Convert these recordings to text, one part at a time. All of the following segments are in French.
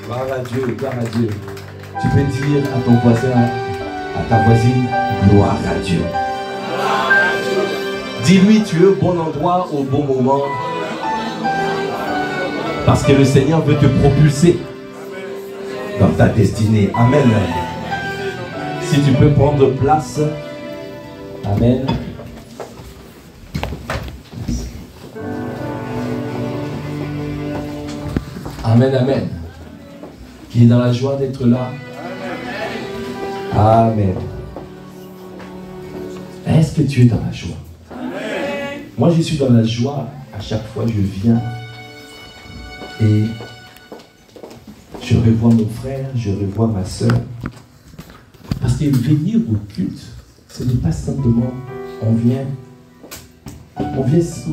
Gloire à Dieu, gloire à Dieu. Tu peux dire à ton voisin, à ta voisine, gloire à Dieu. Dis-lui, tu es au bon endroit, au bon moment. Parce que le Seigneur veut te propulser dans ta destinée. Amen. Si tu peux prendre place. Amen. Amen, amen. Qui est dans la joie d'être là. Amen. Est-ce que tu es dans la joie? Moi, je suis dans la joie à chaque fois que je viens. Et je revois mon frère, je revois ma soeur. Parce que venir au culte, ce n'est pas simplement on vient pour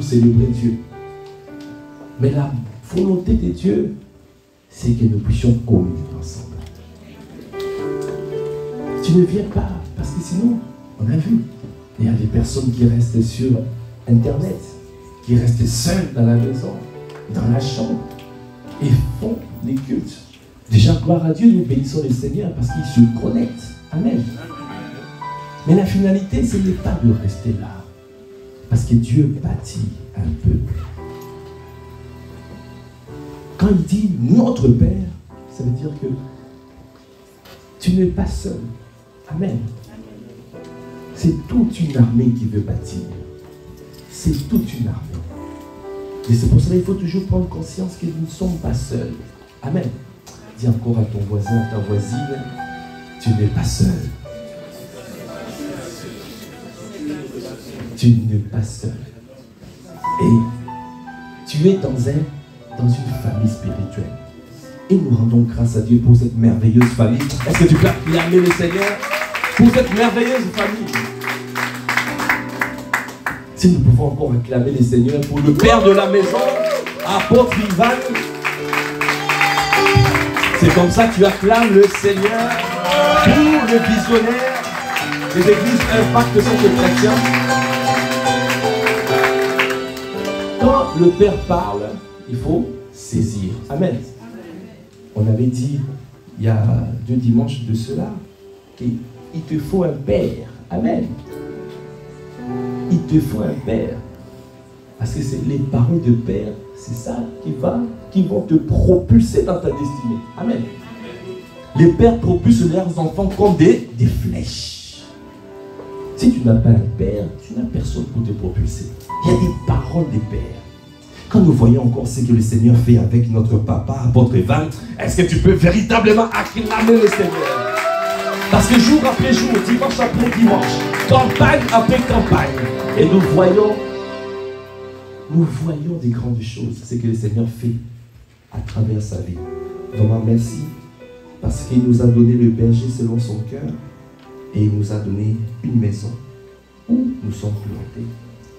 célébrer Dieu. Mais la volonté de Dieu, c'est que nous puissions communier ensemble. Tu ne viens pas, parce que sinon, on a vu, il y a des personnes qui restent sur Internet, qui restent seules dans la maison, dans la chambre, et font les cultes. Déjà, gloire à Dieu, nous bénissons le Seigneur parce qu'il se connecte. Amen. Mais la finalité, ce n'est pas de rester là. Parce que Dieu bâtit un peuple. Quand il dit notre Père, ça veut dire que tu n'es pas seul. Amen. C'est toute une armée qui veut bâtir. C'est toute une armée. Et c'est pour cela qu'il faut toujours prendre conscience que nous ne sommes pas seuls. Amen. Dis encore à ton voisin, à ta voisine, tu n'es pas seul. Tu n'es pas seul. Et tu es dans une famille spirituelle. Et nous rendons grâce à Dieu pour cette merveilleuse famille. Est-ce que tu peux acclamer le Seigneur pour cette merveilleuse famille? Si nous pouvons encore acclamer le Seigneur pour le Père de la maison, apôtre Ivan. C'est comme ça que tu acclames le Seigneur pour le visionnaire des églises Impact Centre Chrétien. Quand le Père parle, il faut saisir. Amen. On avait dit il y a 2 dimanches de cela qu'il te faut un Père. Amen. Il te faut un Père. Parce que c'est les paroles de Père, c'est ça qui vont te propulser dans ta destinée. Amen. Les pères propulsent leurs enfants comme des flèches. Si tu n'as pas un Père, tu n'as personne pour te propulser. Il y a des paroles des Pères. Quand nous voyons encore ce que le Seigneur fait avec notre papa, apôtre Evan, est-ce que tu peux véritablement acclamer le Seigneur? Parce que jour après jour, dimanche après dimanche, campagne après campagne, et nous voyons des grandes choses, ce que le Seigneur fait à travers sa vie. Vraiment merci, parce qu'il nous a donné le berger selon son cœur, et il nous a donné une maison où nous sommes plantés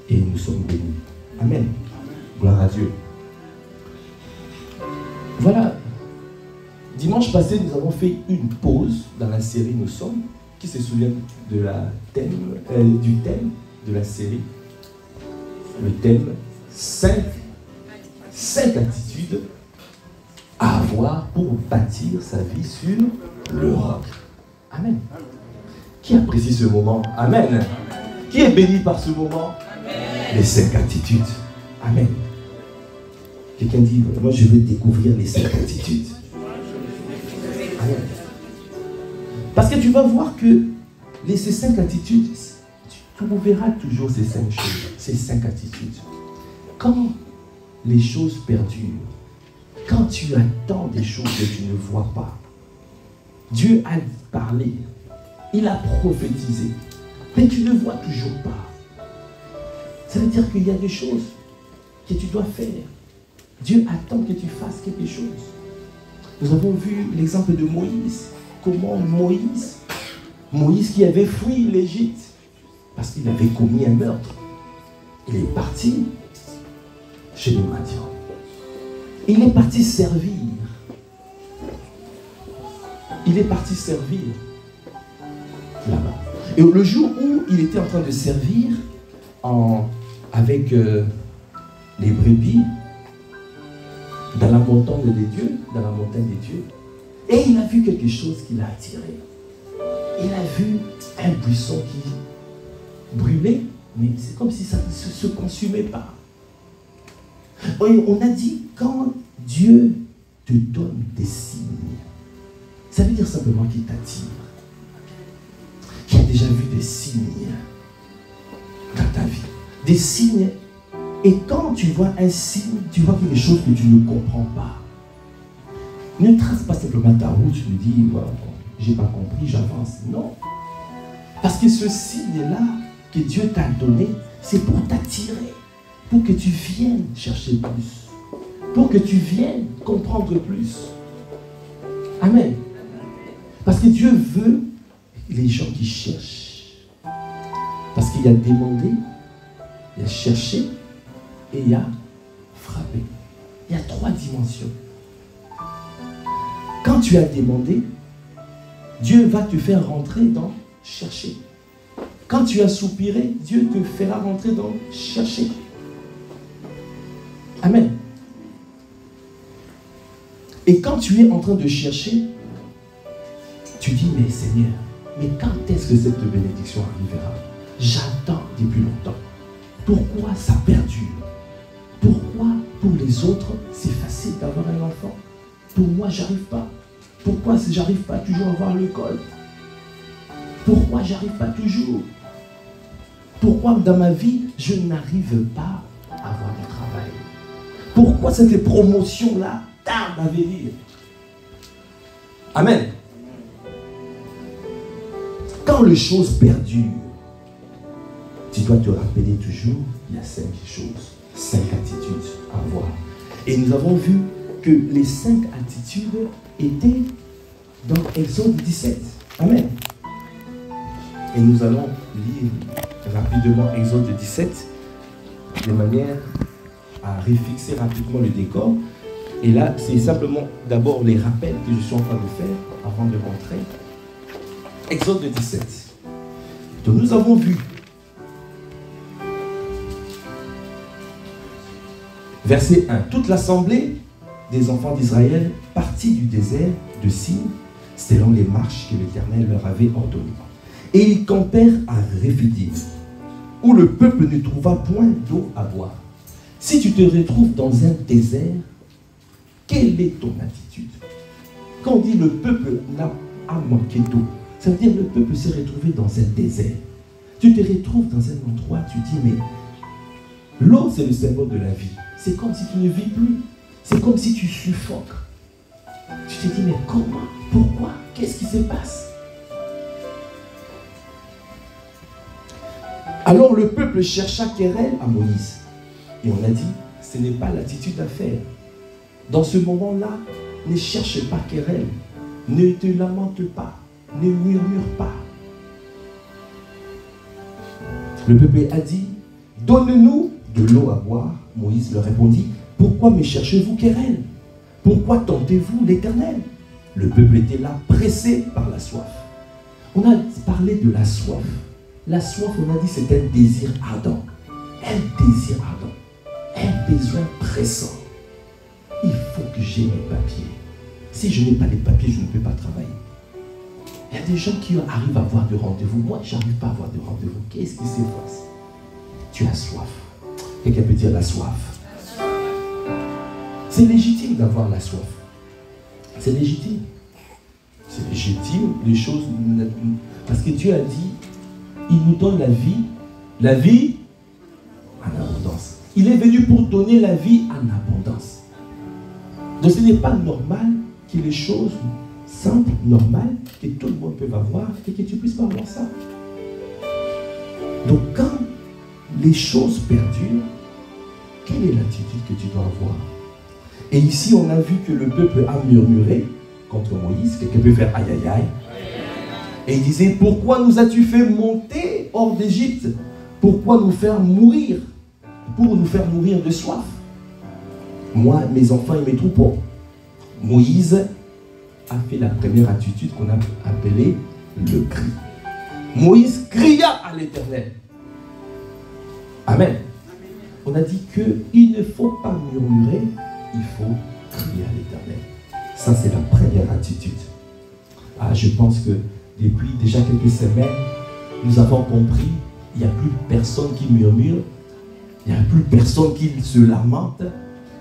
et nous sommes bénis. Amen. Gloire à Dieu. Voilà. Dimanche passé, nous avons fait une pause dans la série Nous sommes. Qui se souvient de du thème de la série? Le thème 5 attitudes à avoir pour bâtir sa vie sur le roc. Amen. Qui apprécie ce moment? Amen. Qui est béni par ce moment? Amen. Les 5 attitudes. Amen. Quelqu'un dit, moi je veux découvrir les 5 attitudes. Amen. Parce que tu vas voir que ces 5 attitudes, tu trouveras toujours ces 5 choses, ces 5 attitudes. Quand les choses perdurent, quand tu attends des choses que tu ne vois pas, Dieu a parlé, il a prophétisé, mais tu ne vois toujours pas. Ça veut dire qu'il y a des choses que tu dois faire. Dieu attend que tu fasses quelque chose. Nous avons vu l'exemple de Moïse. Comment Moïse qui avait fui l'Égypte parce qu'il avait commis un meurtre, il est parti chez les Madians. Il est parti servir. Il est parti servir là-bas. Et le jour où il était en train de servir avec les brebis, dans la montagne des dieux, et il a vu quelque chose qui l'a attiré. Il a vu un buisson qui brûlait, mais c'est comme si ça ne se consumait pas. On a dit, quand Dieu te donne des signes, ça veut dire simplement qu'il t'attire. Qui a déjà vu des signes dans ta vie? Des signes. Et quand tu vois un signe, tu vois quelque chose que tu ne comprends pas. Ne trace pas simplement ta route, tu me dis, bon, j'ai pas compris, j'avance. Non. Parce que ce signe-là que Dieu t'a donné, c'est pour t'attirer, pour que tu viennes chercher plus, pour que tu viennes comprendre plus. Amen. Parce que Dieu veut les gens qui cherchent. Parce qu'il y a demandé, il y a cherché et il y a frappé. Il y a 3 dimensions. Quand tu as demandé, Dieu va te faire rentrer dans chercher. Quand tu as soupiré, Dieu te fera rentrer dans chercher. Amen. Et quand tu es en train de chercher, tu dis, mais Seigneur, mais quand est-ce que cette bénédiction arrivera? J'attends depuis longtemps. Pourquoi ça perdure? Pourquoi pour les autres, c'est facile d'avoir un enfant? Pour moi, j'arrive pas. Pourquoi j'arrive pas toujours à avoir l'école? Pourquoi j'arrive pas toujours? Pourquoi dans ma vie, je n'arrive pas à avoir du travail? Pourquoi cette promotion-là tarde à venir? Amen. Quand les choses perdurent, tu dois te rappeler toujours, il y a 5 choses, 5 attitudes à avoir. Et nous avons vu que les 5 attitudes étaient dans Exode 17. Amen. Et nous allons lire rapidement Exode 17 de manière à refixer rapidement le décor. Et là, c'est simplement d'abord les rappels que je suis en train de faire avant de rentrer. Exode 17. Donc nous avons vu verset 1. Toute l'assemblée des enfants d'Israël partit du désert de Sin selon les marches que l'Éternel leur avait ordonnées. Et ils campèrent à Rephidim, où le peuple ne trouva point d'eau à boire. Si tu te retrouves dans un désert, quelle est ton attitude? Quand on dit le peuple n'a pas manqué d'eau, ça veut dire que le peuple s'est retrouvé dans un désert. Tu te retrouves dans un endroit, tu dis, mais l'eau, c'est le symbole de la vie. C'est comme si tu ne vis plus. C'est comme si tu suffoques. Tu te dis, mais comment? Pourquoi? Qu'est-ce qui se passe? Alors le peuple chercha querelle à Moïse. Et on a dit, ce n'est pas l'attitude à faire. Dans ce moment-là, ne cherche pas querelle. Ne te lamente pas. Ne murmure pas. Le peuple a dit, donne-nous de l'eau à boire. Moïse leur répondit, pourquoi me cherchez-vous querelle? Pourquoi tentez-vous l'Éternel? Le peuple était là, pressé par la soif. On a parlé de la soif. La soif, on a dit, c'est un désir ardent. Un désir ardent. Un besoin pressant. Il faut que j'ai mes papiers. Si je n'ai pas les papiers, je ne peux pas travailler. Il y a des gens qui arrivent à avoir de rendez-vous. Moi, je n'arrive pas à avoir de rendez-vous. Qu'est-ce qui se passe? Tu as soif. Quelqu'un peut dire la soif. C'est légitime d'avoir la soif. C'est légitime. C'est légitime, les choses... Parce que Dieu a dit, il nous donne la vie en abondance. Il est venu pour donner la vie en abondance. Donc ce n'est pas normal que les choses simples, normales, que tout le monde peut avoir, et que tu ne puisses pas avoir ça. Donc quand les choses perdurent, quelle est l'attitude que tu dois avoir? Et ici, on a vu que le peuple a murmuré contre Moïse. Quelqu'un peut faire aïe aïe aïe. Et il disait, pourquoi nous as-tu fait monter hors d'Égypte? Pourquoi nous faire mourir? Pour nous faire mourir de soif. Moi, mes enfants et mes troupeaux. Moïse a fait la première attitude qu'on a appelée le cri. Moïse cria à l'Éternel. Amen. On a dit qu'il ne faut pas murmurer, il faut crier à l'Éternel. Ça, c'est la première attitude. Ah, je pense que depuis déjà quelques semaines, nous avons compris, il n'y a plus personne qui murmure, il n'y a plus personne qui se lamente.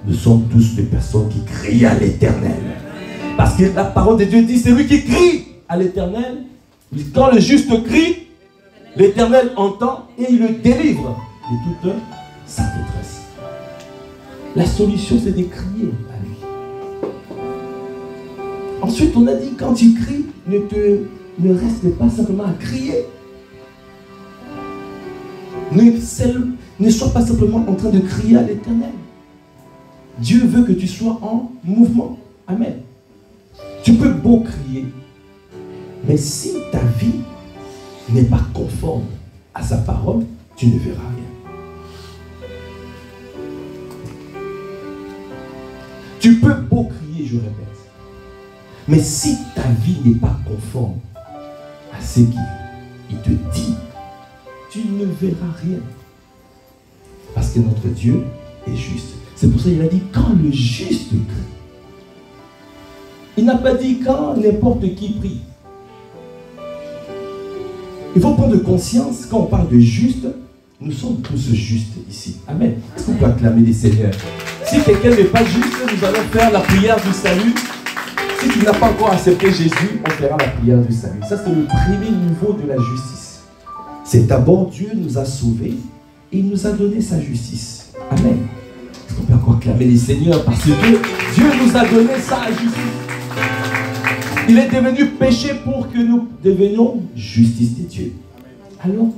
Nous sommes tous des personnes qui crient à l'Éternel. Parce que la parole de Dieu dit, c'est lui qui crie à l'Éternel. Quand le juste crie, l'Éternel entend et il le délivre de toute sa détresse. La solution, c'est de crier à lui. Ensuite, on a dit, quand tu cries, ne reste pas simplement à crier. Ne sois pas simplement en train de crier à l'Éternel. Dieu veut que tu sois en mouvement. Amen. Tu peux beau crier, mais si ta vie n'est pas conforme à sa parole, tu ne verras rien. Tu peux beau crier, je répète, mais si ta vie n'est pas conforme à ce qu'il te dit, tu ne verras rien. Parce que notre Dieu est juste. C'est pour ça qu'il a dit quand le juste crie. Il n'a pas dit quand n'importe qui prie. Il faut prendre conscience, quand on parle de juste, nous sommes tous justes ici. Amen. Est-ce qu'on peut acclamer les seigneurs? Si quelqu'un n'est pas juste, nous allons faire la prière du salut. Si tu n'as pas encore accepté Jésus, on fera la prière du salut. Ça, c'est le premier niveau de la justice. C'est d'abord Dieu nous a sauvés et il nous a donné sa justice. Amen. Est-ce qu'on peut encore acclamer les seigneurs? Parce que Dieu nous a donné sa justice. Il est devenu péché pour que nous devenions justice de Dieu. Alors,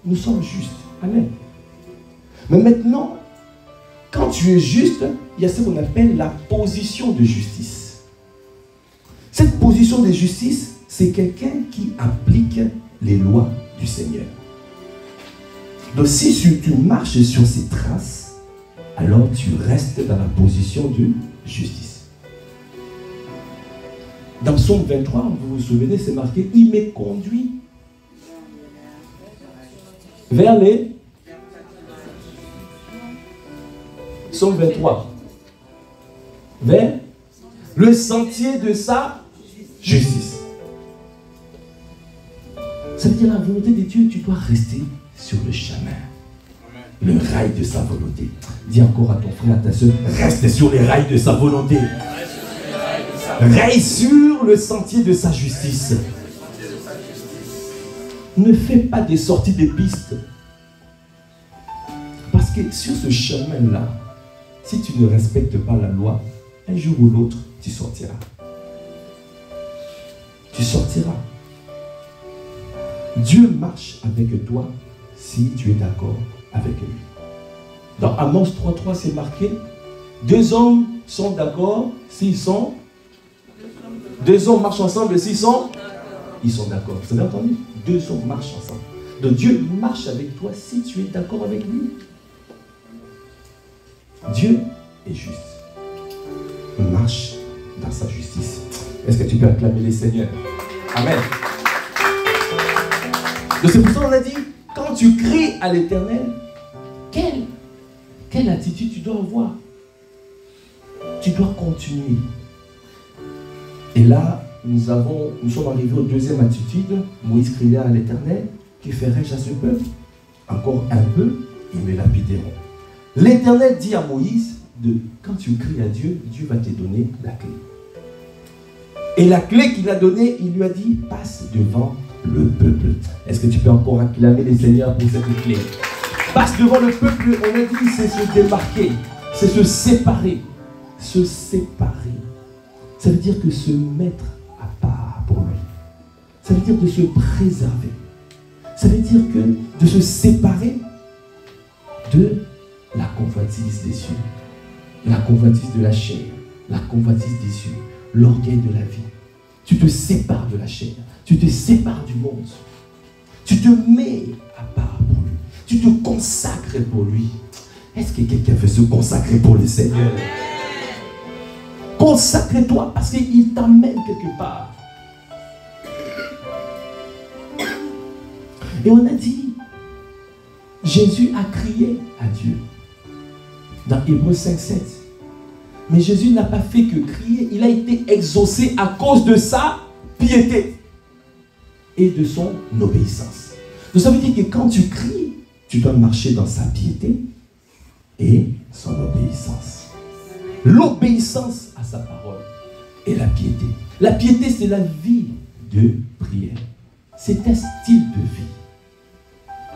nous sommes justes. Amen. Mais maintenant, quand tu es juste, il y a ce qu'on appelle la position de justice. Cette position de justice, c'est quelqu'un qui applique les lois du Seigneur. Donc si tu marches sur ses traces, alors tu restes dans la position de justice. Dans Psaume 23, vous vous souvenez, c'est marqué, il me conduit vers les... Psaume 23. Vers le sentier de sa justice. Ça veut dire la volonté de Dieu, tu dois rester sur le chemin. Le rail de sa volonté. Dis encore à ton frère, à ta soeur, reste sur les rails de sa volonté. Raille sur le sentier de sa justice. Ne fais pas des sorties de pistes. Parce que sur ce chemin-là, si tu ne respectes pas la loi, un jour ou l'autre, tu sortiras. Tu sortiras. Dieu marche avec toi si tu es d'accord avec lui. Dans Amos 3.3, c'est marqué, deux hommes sont d'accord s'ils sont... Deux hommes marchent ensemble s'ils sont... Ils sont d'accord. Vous avez entendu? Deux hommes marchent ensemble. Donc Dieu marche avec toi si tu es d'accord avec lui. Dieu est juste. Il marche dans sa justice. Est-ce que tu peux acclamer les seigneurs? Amen. Donc c'est pour ça qu'on a dit, quand tu cries à l'Éternel, quelle attitude tu dois avoir? Tu dois continuer. Et là, nous sommes arrivés aux deuxième attitude. Moïse criait à l'Éternel, que ferai-je à ce peuple? Encore un peu, ils me lapideront. L'Éternel dit à Moïse, quand tu cries à Dieu, Dieu va te donner la clé. Et la clé qu'il a donnée, il lui a dit, passe devant le peuple. Est-ce que tu peux encore acclamer les seigneurs pour cette clé? Passe devant le peuple, on a dit, c'est se démarquer, c'est se séparer. Se séparer. Ça veut dire que se mettre à part pour lui. Ça veut dire de se préserver. Ça veut dire que de se séparer de la convoitise des cieux, la convoitise de la chair, la convoitise des cieux, l'orgueil de la vie. Tu te sépares de la chair, tu te sépares du monde. Tu te mets à part pour lui. Tu te consacres pour lui. Est-ce que quelqu'un veut se consacrer pour le Seigneur? Consacre-toi parce qu'il t'amène quelque part. Et on a dit, Jésus a crié à Dieu. Dans Hébreux 5.7, Mais Jésus n'a pas fait que crier, il a été exaucé à cause de sa piété et de son obéissance. Donc ça veut dire que quand tu cries, tu dois marcher dans sa piété et son obéissance. L'obéissance à sa parole et la piété. La piété, c'est la vie de prière. C'est un style de vie.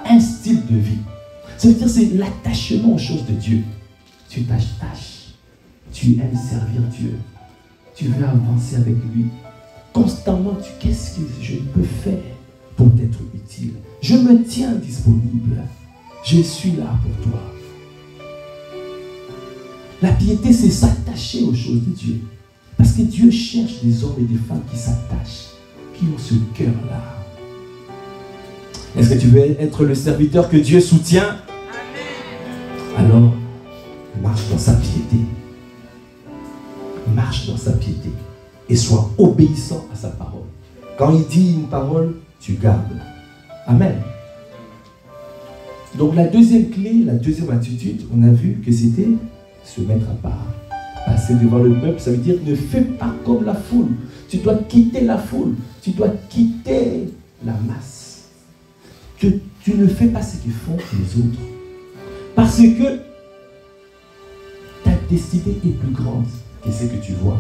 Un style de vie. Ça veut dire c'est l'attachement aux choses de Dieu. Tu t'attaches. Tu aimes servir Dieu. Tu veux avancer avec lui. Constamment, qu'est-ce que je peux faire pour t'être utile? Je me tiens disponible. Je suis là pour toi. La piété, c'est s'attacher aux choses de Dieu. Parce que Dieu cherche des hommes et des femmes qui s'attachent, qui ont ce cœur-là. Est-ce que tu veux être le serviteur que Dieu soutient? Alors, marche dans sa piété. Marche dans sa piété. Et sois obéissant à sa parole. Quand il dit une parole, tu gardes. Amen. Donc la deuxième clé, la deuxième attitude, on a vu que c'était se mettre à part. Passer devant le peuple, ça veut dire ne fais pas comme la foule. Tu dois quitter la foule. Tu dois quitter la masse. Tu ne fais pas ce que font les autres. Parce que ta destinée est plus grande que ce que tu vois.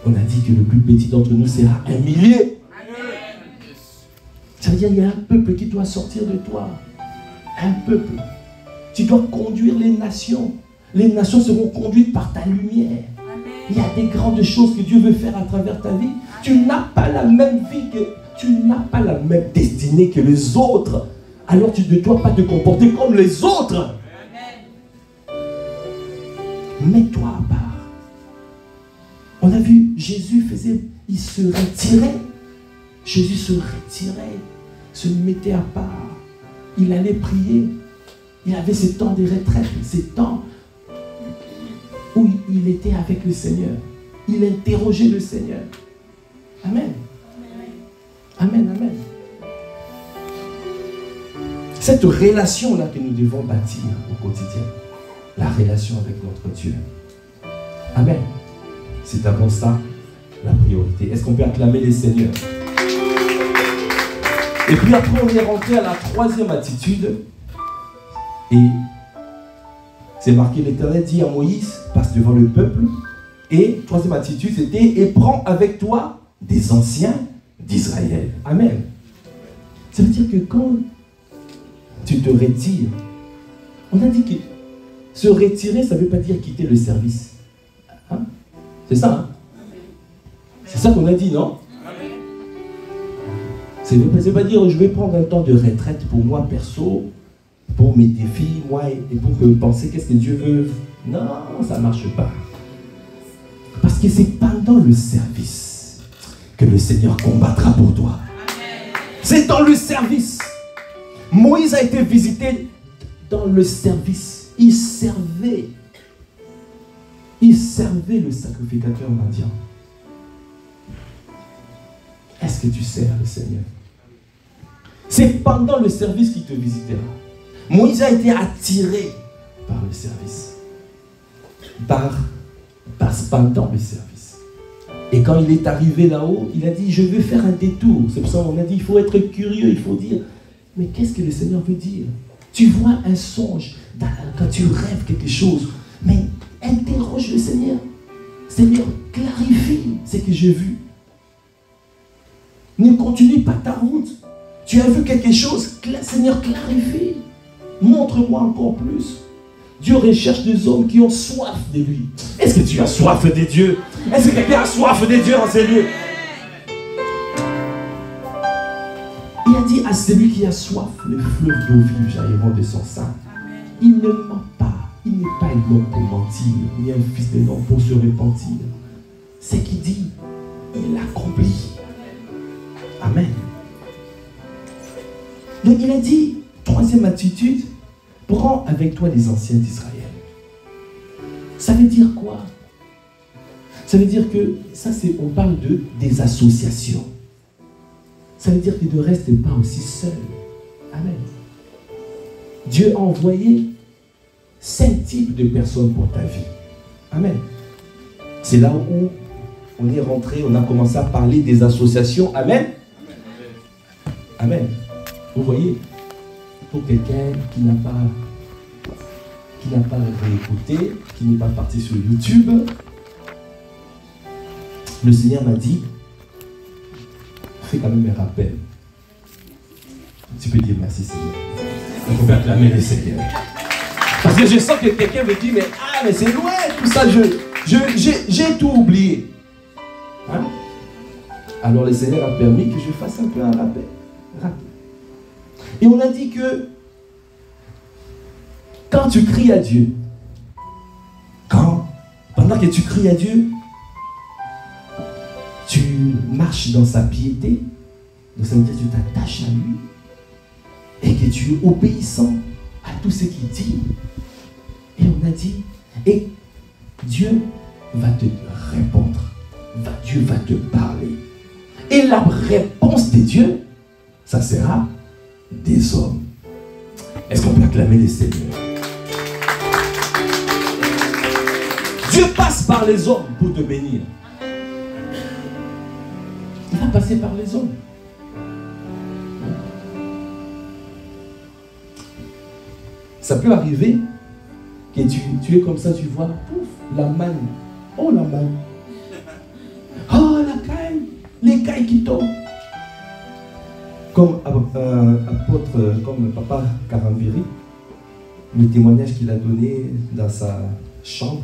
On a dit que le plus petit d'entre nous sera un millier. Ça veut dire qu'il y a un peuple qui doit sortir de toi. Un peuple. Tu dois conduire les nations. Les nations seront conduites par ta lumière. Il y a des grandes choses que Dieu veut faire à travers ta vie. Tu n'as pas la même vie que... Tu n'as pas la même destinée que les autres. Alors tu ne dois pas te comporter comme les autres. Mets-toi à part. On a vu, Jésus faisait, il se retirait. Jésus se retirait, se mettait à part. Il allait prier. Il avait ces temps de retraite, ces temps où il était avec le Seigneur. Il interrogeait le Seigneur. Amen. Amen, amen. Cette relation-là que nous devons bâtir au quotidien, la relation avec notre Dieu. Amen. C'est d'abord ça la priorité. Est-ce qu'on peut acclamer les seigneurs? Et puis après, on est rentré à la troisième attitude. Et c'est marqué, l'Éternel dit à Moïse, passe devant le peuple. Et troisième attitude, c'était, et prends avec toi des anciens d'Israël. Amen. Ça veut dire que quand tu te retires, on a dit que se retirer, ça ne veut pas dire quitter le service. Hein? C'est ça, hein? C'est ça qu'on a dit, non? Ça ne veut pas dire je vais prendre un temps de retraite pour moi perso, pour mes défis, moi, et pour penser qu'est-ce que Dieu veut. Non, ça ne marche pas. Parce que c'est pendant le service que le Seigneur combattra pour toi. C'est dans le service. Moïse a été visité dans le service. Il servait le sacrificateur indien. Est-ce que tu sers le Seigneur? C'est pendant le service qu'il te visitera. Moïse a été attiré par le service. Pendant le service. Et quand il est arrivé là-haut, il a dit, je veux faire un détour. C'est pour ça qu'on a dit, il faut être curieux, il faut dire, mais qu'est-ce que le Seigneur veut dire? Tu vois un songe, quand tu rêves quelque chose, mais interroge le Seigneur. Seigneur, clarifie ce que j'ai vu. Ne continue pas ta route. Tu as vu quelque chose, Seigneur, clarifie. Montre-moi encore plus. Dieu recherche des hommes qui ont soif de lui. Est-ce que tu as soif de Dieu? Est-ce que quelqu'un a soif de Dieu en ces lieux? Il a dit à celui qui a soif, les fleuves d'eau vive jailliront de son sein. Il ne ment pas. Il n'est pas un homme pour mentir, ni un fils de l'homme pour se repentir. Ce qu'il dit, il l'accomplit. Amen. Donc il a dit, troisième attitude, prends avec toi les anciens d'Israël. Ça veut dire quoi? Ça veut dire que, ça c'est, on parle des associations. Ça veut dire que ne reste pas aussi seul. Amen. Dieu a envoyé 5 types de personnes pour ta vie. Amen. C'est là où on est rentré, on a commencé à parler des associations. Amen. Amen. Vous voyez, pour quelqu'un qui n'a pas réécouté, qui n'est pas parti sur YouTube, le Seigneur m'a dit, fais quand même un rappel. Tu peux dire merci Seigneur. Il faut acclamer le Seigneur. Parce que je sens que quelqu'un me dit, mais c'est loin tout ça, j'ai tout oublié. Hein? Alors le Seigneur a permis que je fasse un peu un rappel. Et on a dit que quand tu cries à Dieu, pendant que tu cries à Dieu, tu marches dans sa piété, donc ça veut dire que tu t'attaches à lui et que tu es obéissant à tout ce qu'il dit. Et on a dit, et Dieu va te répondre, Dieu va te parler. Et la réponse de Dieu, ça sera des hommes. Est-ce qu'on peut acclamer les seigneurs? Dieu passe par les hommes pour te bénir. Il va passer par les hommes. Ça peut arriver que tu es comme ça, tu vois, pouf, la manne. Oh la manne. Oh la caille. Les cailles qui tombent. Comme apôtre, comme Papa Karambiri, le témoignage qu'il a donné dans sa chambre,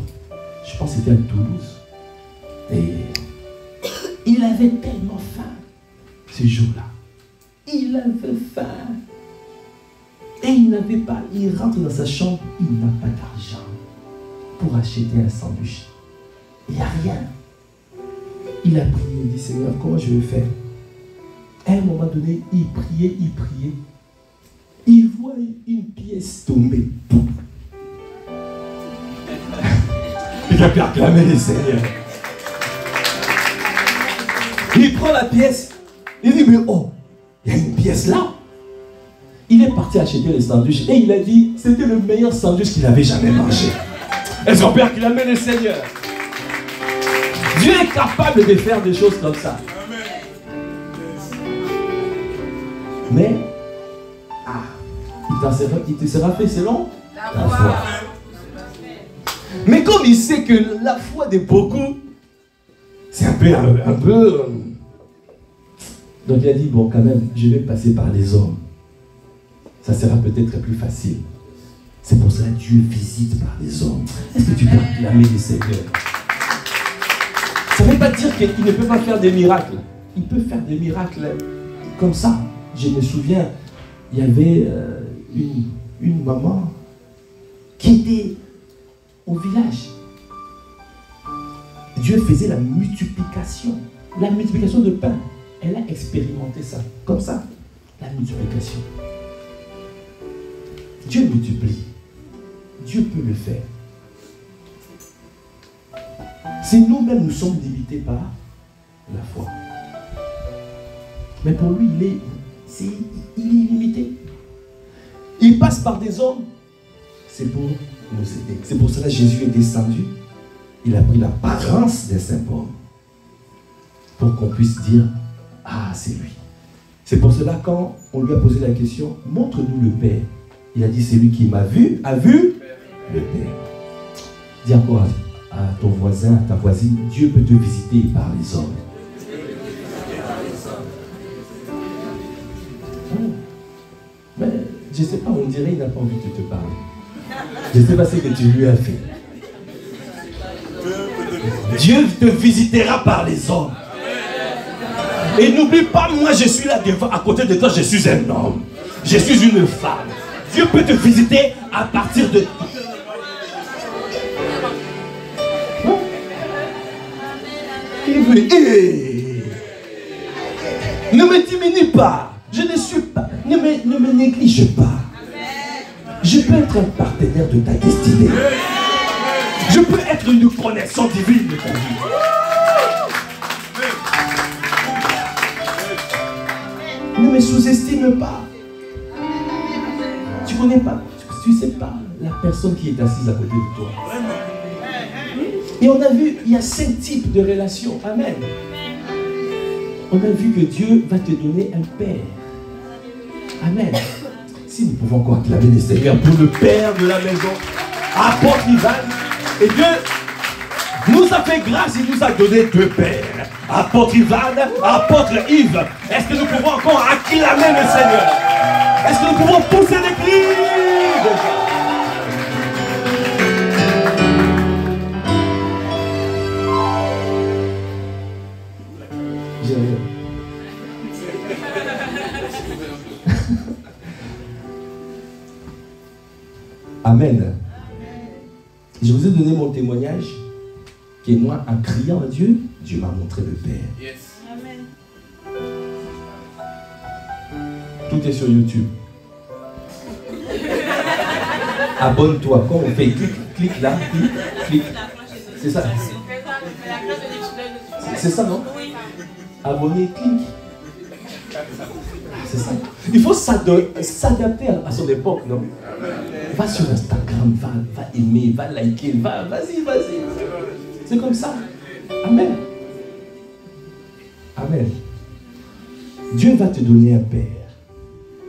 je pense que c'était à Toulouse. Et il avait tellement faim ce jour-là. Il avait faim. Et il n'avait pas, il rentre dans sa chambre, il n'a pas d'argent pour acheter un sandwich. Il n'y a rien. Il a prié, il dit Seigneur, comment je vais faire? À un moment donné, il priait, il priait. Il voit une pièce tomber. Il a pu acclamer les seigneurs. Il prend la pièce. Il dit, mais oh, il y a une pièce là. Il est parti acheter le sandwich et il a dit, c'était le meilleur sandwich qu'il avait jamais mangé. Est-ce qu'on peut acclamer le Seigneur? Dieu est capable de faire des choses comme ça. Mais, il te sera fait selon la foi. Mais comme il sait que la foi de beaucoup, c'est un peu... Donc il a dit, bon quand même, je vais passer par les hommes. Ça sera peut-être plus facile. C'est pour cela que Dieu visite par les hommes. Est-ce que tu peux acclamer les seigneurs? Ça ne veut pas dire qu'il ne peut pas faire des miracles. Il peut faire des miracles comme ça. Je me souviens, il y avait une maman qui était au village. Dieu faisait la multiplication de pain. Elle a expérimenté ça, comme ça, la multiplication. Dieu multiplie. Dieu peut le faire. C'est nous-mêmes, nous sommes limités par la foi. Mais pour lui, il est illimité. Il passe par des hommes. C'est pour nous aider. C'est pour cela que Jésus est descendu. Il a pris l'apparence d'un simple homme. Pour qu'on puisse dire, ah, c'est lui. C'est pour cela quand on lui a posé la question, montre-nous le Père. Il a dit, c'est lui qui m'a vu, a vu le Père. Dis encore à ton voisin, à ta voisine, Dieu peut te visiter par les hommes. Mais je ne sais pas, on dirait qu'il n'a pas envie de te parler. Je ne sais pas ce que tu lui as fait. Dieu te visitera par les hommes. Et n'oublie pas, moi je suis là devant, à côté de toi, je suis un homme. Je suis une femme. Dieu peut te visiter à partir de... Ne me diminue pas. Je ne suis pas. Ne me néglige pas. Je peux être un partenaire de ta destinée. Je peux être une connexion divine de ta vie. Ne me sous-estime pas. Tu connais pas, tu sais pas la personne qui est assise à côté de toi. Et on a vu, il y a 5 types de relations. Amen. On a vu que Dieu va te donner un père. Amen. Si nous pouvons encore acclamer le Seigneur pour le père de la maison, apôtre Ivan. Et Dieu nous a fait grâce, il nous a donné 2 pères. Apôtre Ivan, apôtre Yves. Est-ce que nous pouvons encore acclamer le Seigneur? Est-ce que nous pouvons pousser des cris? Amen. Je vous ai donné mon témoignage, qui est moi, en criant à Dieu, Dieu m'a montré le Père. Yes. Amen. Tout est sur YouTube. Abonne-toi. Quand on fait clique là, clique. C'est ça. C'est ça, non? Abonner, clique. C'est ça. Il faut s'adapter à son époque, non? Va sur Instagram, va aimer, va liker, vas-y. C'est comme ça. Amen. Amen. Dieu va te donner un père.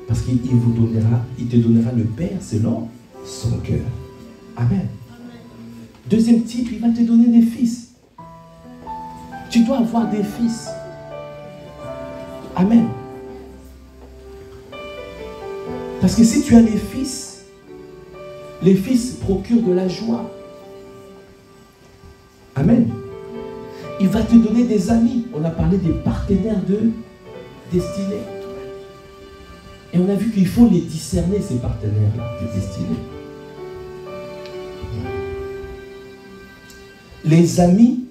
Parce qu'il te donnera le père selon son cœur. Amen. Deuxième type, il va te donner des fils. Tu dois avoir des fils. Amen. Parce que si tu as des fils, les fils procurent de la joie. Amen. Il va te donner des amis. On a parlé des partenaires de destinée. Et on a vu qu'il faut les discerner, ces partenaires-là de destinée. Les amis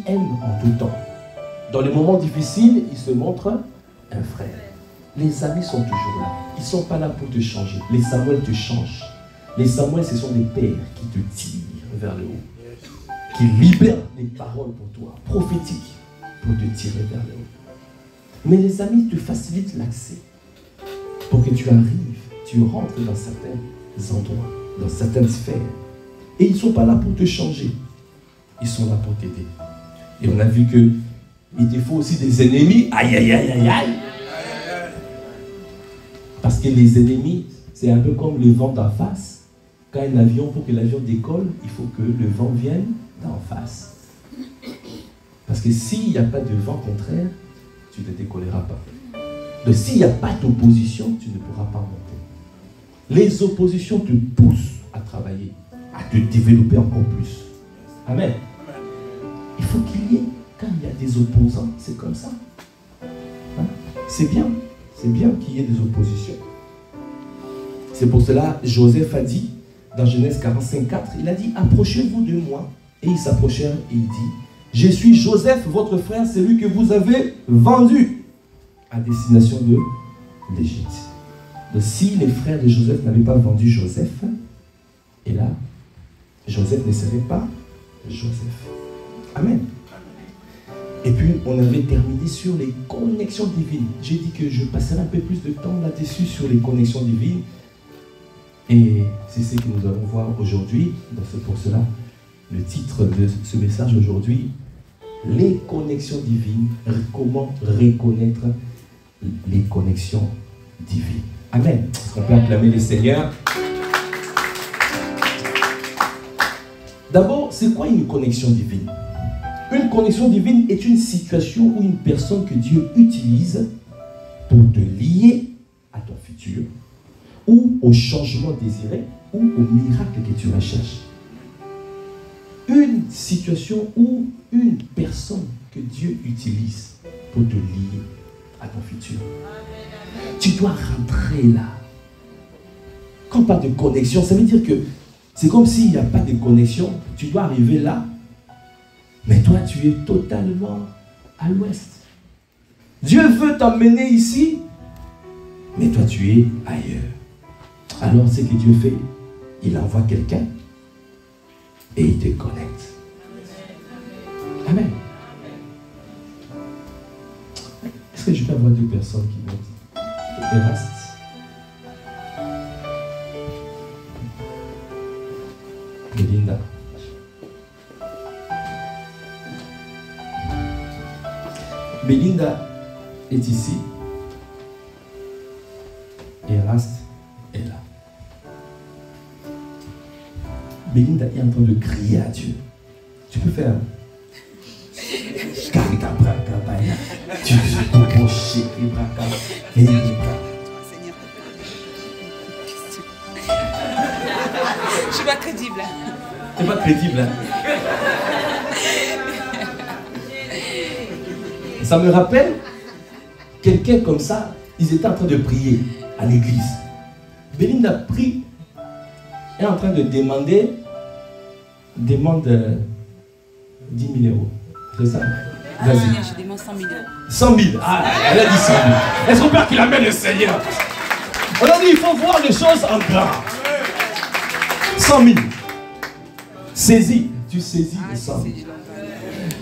aiment en tout temps. Dans les moments difficiles, ils se montrent un frère. Les amis sont toujours là. Ils ne sont pas là pour te changer. Les Samuel te changent. Les Samuel, ce sont des pères qui te tirent vers le haut. Qui libèrent les paroles pour toi, prophétiques, pour te tirer vers le haut. Mais les amis te facilitent l'accès pour que tu arrives, tu rentres dans certains endroits, dans certaines sphères. Et ils ne sont pas là pour te changer. Ils sont là pour t'aider. Et on a vu qu'il te faut aussi des ennemis. Aïe, aïe, aïe, aïe, aïe. Parce que les ennemis, c'est un peu comme le vent d'en face. Quand un avion, pour que l'avion décolle, il faut que le vent vienne d'en face. Parce que s'il n'y a pas de vent contraire, tu ne décolleras pas. Donc s'il n'y a pas d'opposition, tu ne pourras pas monter. Les oppositions te poussent à travailler, à te développer encore plus. Amen. Il faut qu'il y ait, quand il y a des opposants, c'est comme ça. Hein? C'est bien qu'il y ait des oppositions. C'est pour cela, Joseph a dit, dans Genèse 45:4, il a dit, approchez-vous de moi. Et ils s'approchèrent et il dit, je suis Joseph, votre frère, celui que vous avez vendu à destination de l'Égypte. Donc si les frères de Joseph n'avaient pas vendu Joseph, et là, Joseph ne serait pas Joseph. Amen. Et puis, on avait terminé sur les connexions divines. J'ai dit que je passerai un peu plus de temps là-dessus sur les connexions divines. Et c'est ce que nous allons voir aujourd'hui. C'est pour cela le titre de ce message aujourd'hui, les connexions divines, comment reconnaître les connexions divines. Amen. Est-ce qu'on peut acclamer le Seigneur? D'abord, c'est quoi une connexion divine? Une connexion divine est une situation ou une personne que Dieu utilise pour te lier à ton futur, ou au changement désiré, ou au miracle que tu recherches. Une situation ou une personne que Dieu utilise pour te lier à ton futur. Tu dois rentrer là. Quand pas de connexion, ça veut dire que c'est comme s'il n'y a pas de connexion. Tu dois arriver là, mais toi tu es totalement à l'ouest. Dieu veut t'emmener ici, mais toi tu es ailleurs. Alors ce que Dieu fait, il envoie quelqu'un et il te connecte. Amen. Est-ce que je peux avoir 2 personnes qui montent? Eraste. Belinda est ici. Et Rast est là. Belinda est en train de crier à Dieu. Tu peux faire. Tu peux pencher. Je suis pas crédible. Tu n'es pas crédible. Hein? Ça me rappelle quelqu'un comme ça. Ils étaient en train de prier à l'église. Belinda prie. Elle est en train de demander. Demande 10 000 euros. C'est ça? Vas-y. Je demande 100 000 euros. 100 000. Ah, elle a dit 100 000. Est-ce qu'on peut qu'il amène le Seigneur? On a dit il faut voir les choses en grand. 100 000. Saisis. Tu saisis les 100 000.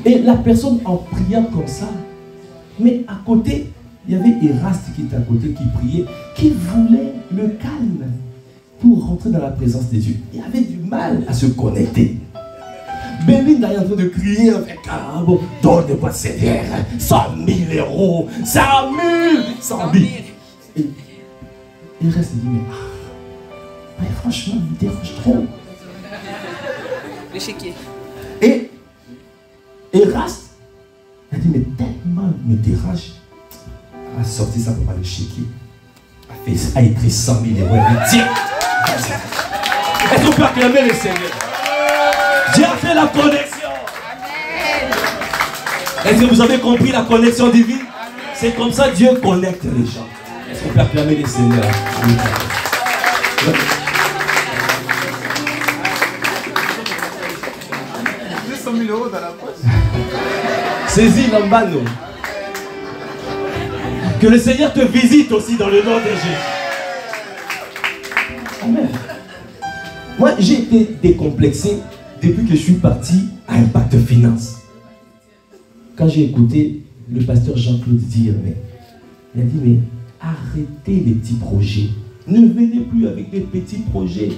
Et la personne en priant comme ça, mais à côté, il y avait Eraste qui était à côté, qui priait, qui voulait le calme pour rentrer dans la présence de Dieu. Il avait du mal à se connecter. Belinda est en train de crier avec bon, donne-moi Seigneur, 100 000 euros, 100 000, 100 000. Et il reste et dit, mais franchement, il me dérange trop. L'échiquier. Et Eraste, elle dit, mais tellement il me dérange. Elle a sorti ça pour le chéquier. Elle a écrit 100 000 euros. Elle dit, tiens, est-ce qu'on peut acclamer le Seigneur? Dieu a fait la connexion. Est-ce que vous avez compris la connexion divine? C'est comme ça que Dieu connecte les gens. Est-ce qu'on peut acclamer le Seigneur? 100 000 euros dans la poche. Saisis l'ambano. Que le Seigneur te visite aussi dans le nom de Jésus. Amen. Moi, j'ai été décomplexé depuis que je suis parti à Impact Finance. Quand j'ai écouté le pasteur Jean-Claude dire, il a dit, mais arrêtez les petits projets. Ne venez plus avec des petits projets.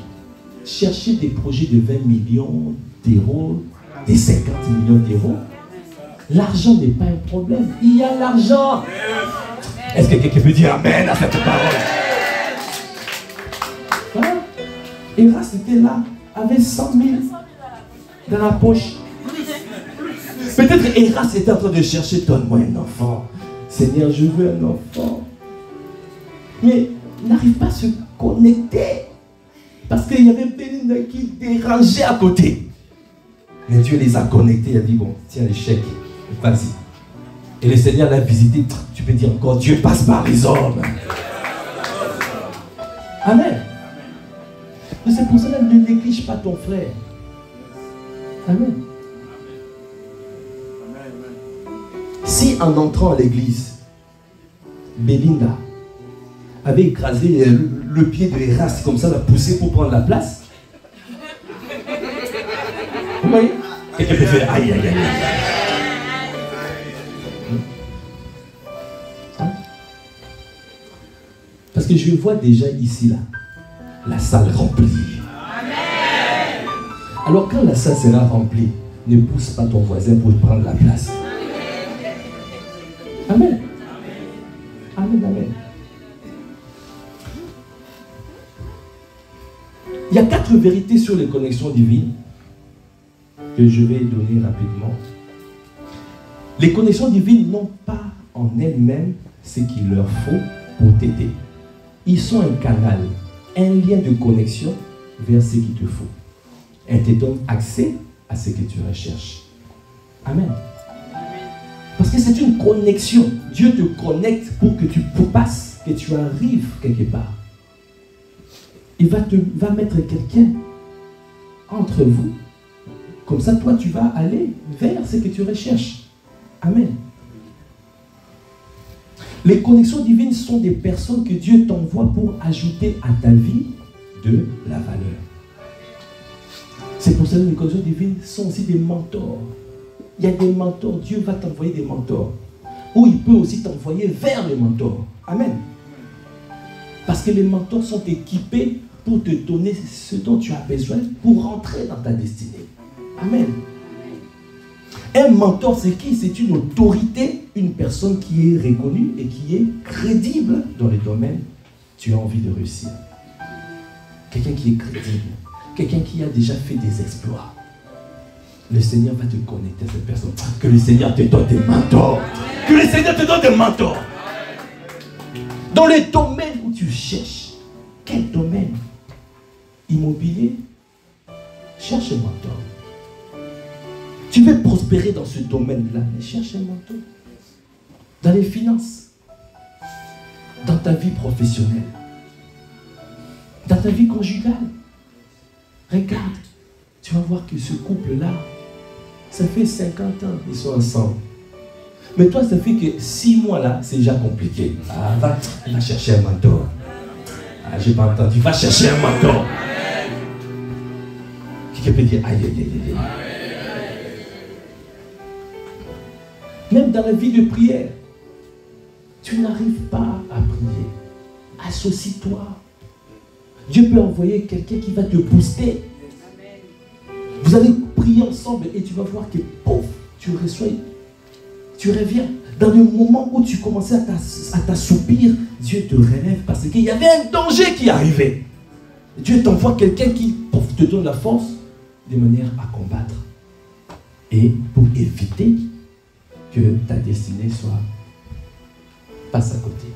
Cherchez des projets de 20 millions d'euros, des 50 millions d'euros. L'argent n'est pas un problème. Il y a l'argent. Est-ce que quelqu'un peut dire amen à cette parole? Voilà. Eraste était là, avait 100 000 dans la poche. Peut-être Eraste était en train de chercher, donne-moi un enfant. Seigneur, je veux un enfant. Mais il n'arrive pas à se connecter. Parce qu'il y avait Belinda qui dérangeait à côté. Mais Dieu les a connectés. Il a dit, bon, tiens les chèques, vas-y. Et le Seigneur l'a visité. Tu peux dire encore, Dieu passe par les hommes. Amen. Et c'est pour cela que ne néglige pas ton frère. Amen. Si en entrant à l'église, Belinda avait écrasé le pied de Eraste comme ça, l'a poussé pour prendre la place. Vous voyez? Quelqu'un peut faire aïe aïe aïe. Hein? Parce que je vois déjà ici là, la salle remplie. Alors quand la salle sera remplie, ne pousse pas ton voisin pour prendre la place. Amen. Amen, amen. Il y a 4 vérités sur les connexions divines que je vais donner rapidement. Les connexions divines n'ont pas en elles-mêmes ce qu'il leur faut pour t'aider. Ils sont un canal, un lien de connexion vers ce qu'il te faut. Elles te donnent accès à ce que tu recherches. Amen. Parce que c'est une connexion. Dieu te connecte pour que tu passes, que tu arrives quelque part. Il va mettre quelqu'un entre vous. Comme ça, toi, tu vas aller vers ce que tu recherches. Amen. Les connexions divines sont des personnes que Dieu t'envoie pour ajouter à ta vie de la valeur. C'est pour ça que les connexions divines sont aussi des mentors. Il y a des mentors. Dieu va t'envoyer des mentors. Ou il peut aussi t'envoyer vers les mentors. Amen. Parce que les mentors sont équipés pour te donner ce dont tu as besoin pour rentrer dans ta destinée. Amen. Un mentor, c'est qui? C'est une autorité, une personne qui est reconnue et qui est crédible dans les domaines où tu as envie de réussir. Quelqu'un qui est crédible, quelqu'un qui a déjà fait des exploits. Le Seigneur va te connecter à cette personne. Que le Seigneur te donne des mentors. Que le Seigneur te donne des mentors. Dans les domaines où tu cherches, quel domaine? Immobilier? Cherche un mentor. Tu veux prospérer dans ce domaine-là, mais cherche un mentor. Dans les finances, dans ta vie professionnelle, dans ta vie conjugale. Regarde, tu vas voir que ce couple-là, ça fait 50 ans qu'ils sont ensemble. Mais toi, ça fait que 6 mois là, c'est déjà compliqué. Ah, va chercher un mentor. Ah, j'ai pas entendu. Va chercher un mentor. Qui peut dire aïe, aïe, aïe, aïe. Même dans la vie de prière, tu n'arrives pas à prier. Associe-toi. Dieu peut envoyer quelqu'un qui va te booster. Vous allez prier ensemble et tu vas voir que, pouf, tu reçois, tu reviens. Dans le moment où tu commençais à t'assoupir, Dieu te relève parce qu'il y avait un danger qui arrivait. Dieu t'envoie quelqu'un qui, pouf, te donne la force de manière à combattre. Et pour éviter que ta destinée soit passe à côté.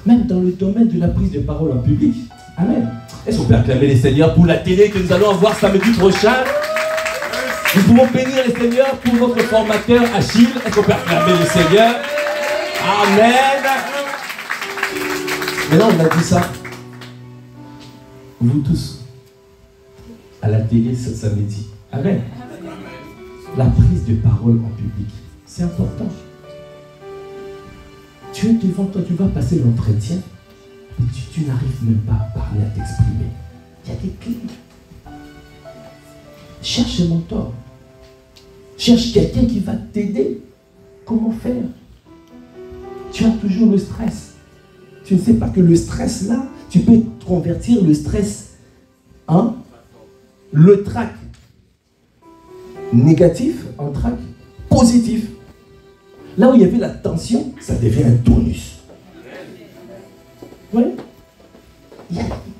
Même dans le domaine de la prise de parole en public. Amen. Est-ce qu'on peut acclamer les Seigneurs pour la télé que nous allons avoir samedi prochain? Nous pouvons bénir les Seigneurs pour notre formateur Achille. Est-ce qu'on peut acclamer les Seigneurs? Amen. Maintenant, on a dit ça. Vous tous, à la télé ce samedi. Amen. La prise de parole en public, c'est important. Tu es devant toi, tu vas passer l'entretien, mais tu n'arrives même pas à parler, à t'exprimer. Il y a des clés. Cherche un mentor. Cherche quelqu'un qui va t'aider. Comment faire? Tu as toujours le stress. Tu ne sais pas que le stress là, tu peux convertir le stress en le trac négatif en trac positif. Là où il y avait la tension, ça devient un tonus. Oui.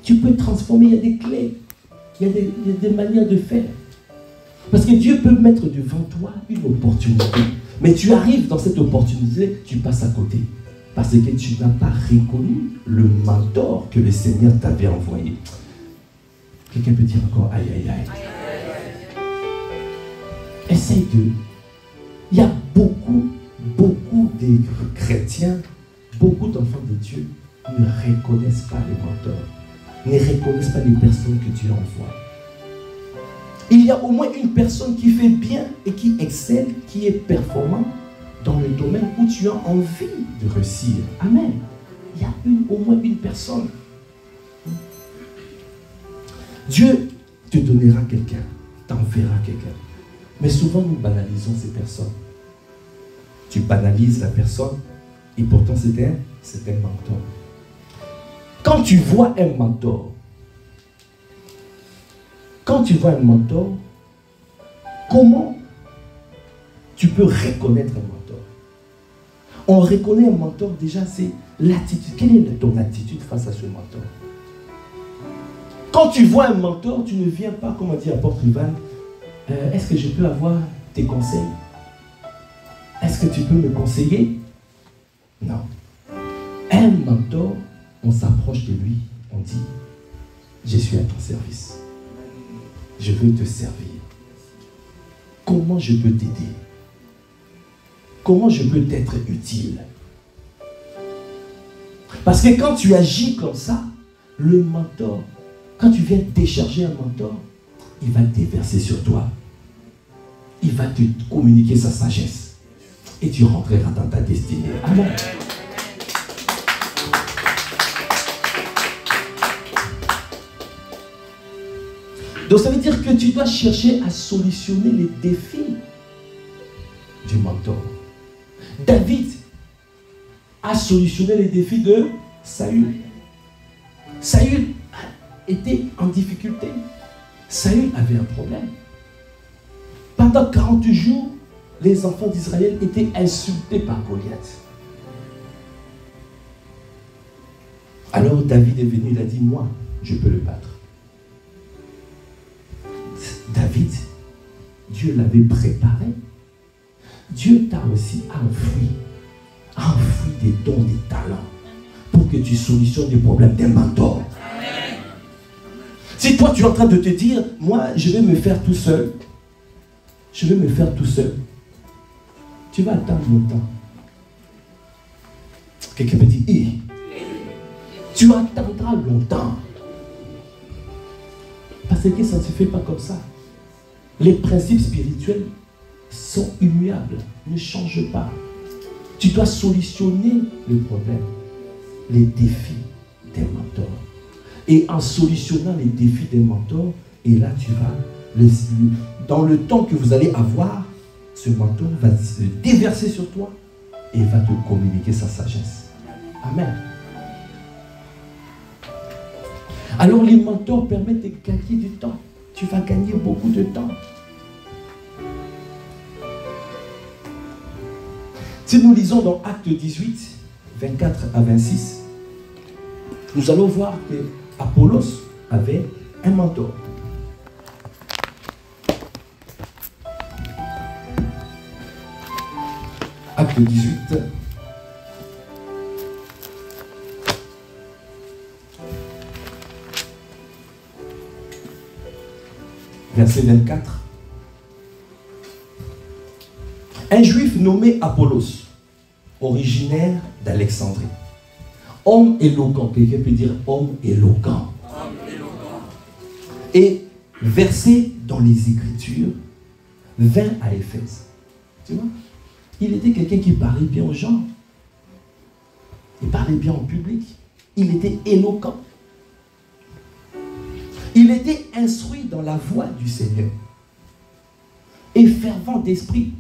Tu peux transformer, il y a des clés. Il y a des manières de faire. Parce que Dieu peut mettre devant toi une opportunité. Mais tu arrives dans cette opportunité, tu passes à côté. Parce que tu n'as pas reconnu le mentor que le Seigneur t'avait envoyé. Quelqu'un peut dire encore aïe, aïe, aïe. Essaye de... Il y a beaucoup de chrétiens, beaucoup d'enfants de Dieu ne reconnaissent pas les mentors, ne reconnaissent pas les personnes que Dieu envoie. Il y a au moins une personne qui fait bien et qui excelle, qui est performant dans le domaine où tu as envie de réussir. Amen. Il y a au moins une personne. Dieu te donnera quelqu'un, t'enverra quelqu'un. Mais souvent, nous banalisons ces personnes. Tu banalises la personne et pourtant c'est un mentor. Quand tu vois un mentor, comment tu peux reconnaître un mentor? On reconnaît un mentor déjà, c'est l'attitude. Quelle est ton attitude face à ce mentor? Quand tu vois un mentor, tu ne viens pas, comme on dit à Port-Rival, est-ce que je peux avoir tes conseils? Est-ce que tu peux me conseiller? Non. Un mentor, on s'approche de lui, on dit, je suis à ton service. Je veux te servir. Comment je peux t'aider? Comment je peux t'être utile? Parce que quand tu agis comme ça, le mentor, quand tu viens décharger un mentor, il va déverser sur toi. Il va te communiquer sa sagesse. Et tu rentreras dans ta destinée. Amen. Donc ça veut dire que tu dois chercher à solutionner les défis du mentor. David a solutionné les défis de Saül. Saül était en difficulté. Saül avait un problème. Pendant 40 jours, les enfants d'Israël étaient insultés par Goliath. Alors David est venu, il a dit, moi, je peux le battre. David, Dieu l'avait préparé. Dieu t'a aussi enfoui des dons, des talents, pour que tu solutionnes les problèmes d'un mentor. Si toi tu es en train de te dire, moi je vais me faire tout seul, tu vas attendre longtemps. Quelqu'un me dit, tu attendras longtemps. Parce que ça ne se fait pas comme ça. Les principes spirituels sont immuables, ne changent pas. Tu dois solutionner le problème, les défis des mentors. Et en solutionnant les défis des mentors, et là tu vas, dans le temps que vous allez avoir, ce mentor va se déverser sur toi et va te communiquer sa sagesse. Amen. Alors les mentors permettent de gagner du temps. Tu vas gagner beaucoup de temps. Si nous lisons dans Actes 18, 24 à 26, nous allons voir que Apollos avait un mentor. Acte 18, verset 24. Un juif nommé Apollos, originaire d'Alexandrie, homme éloquent, quelqu'un peut dire homme éloquent, et versé dans les Écritures, vint à Éphèse. Tu vois, il était quelqu'un qui parlait bien aux gens, il parlait bien en public, il était éloquent, il était instruit dans la voie du Seigneur et fervent d'esprit.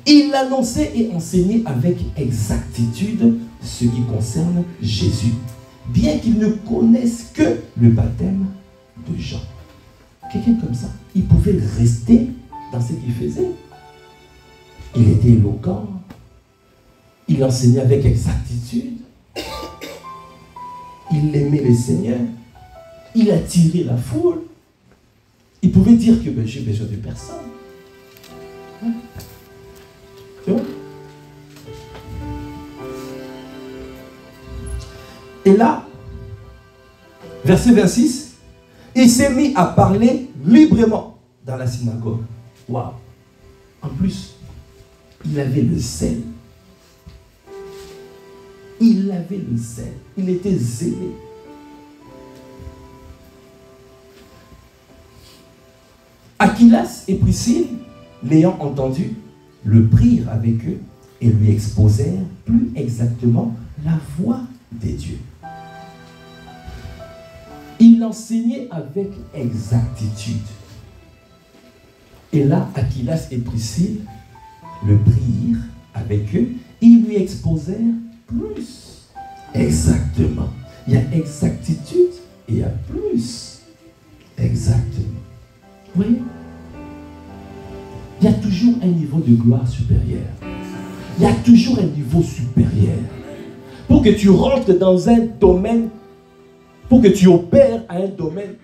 Il annonçait et enseignait avec exactitude ce qui concerne Jésus, bien qu'il ne connaisse que le baptême de Jean. Quelqu'un comme ça, il pouvait rester dans ce qu'il faisait. Il était éloquent, il enseignait avec exactitude, il aimait le Seigneur, il attirait la foule. Il pouvait dire que j'ai besoin de personne. Hein? Tu vois? Et là, verset 26, il s'est mis à parler librement dans la synagogue. Waouh! En plus, il avait le zèle. Il avait le zèle. Il était zélé. Aquilas et Priscille, l'ayant entendu, le prirent avec eux et lui exposèrent plus exactement la voie des dieux. Il enseignait avec exactitude. Et là, Aquilas et Priscille le prirent avec eux et lui exposèrent plus exactement. Il y a exactitude et il y a plus exactement. Vous voyez? Il y a toujours un niveau de gloire supérieur. Il y a toujours un niveau supérieur. Pour que tu rentres dans un domaine, pour que tu opères à un domaine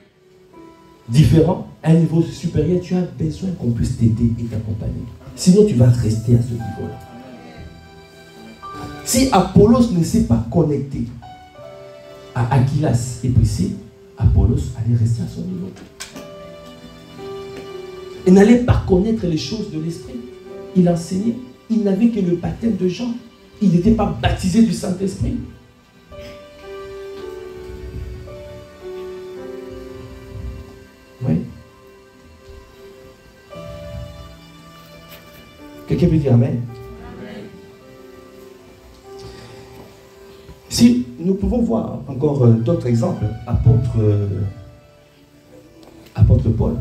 différent, à un niveau supérieur, tu as besoin qu'on puisse t'aider et t'accompagner. Sinon, tu vas rester à ce niveau-là. Si Apollos ne s'est pas connecté à Aquilas et Priscille, Apollos allait rester à son niveau. Il n'allait pas connaître les choses de l'esprit. Il enseignait. Il n'avait que le baptême de Jean. Il n'était pas baptisé du Saint-Esprit. Oui. Quelqu'un peut dire Amen? Si nous pouvons voir encore d'autres exemples, apôtre Paul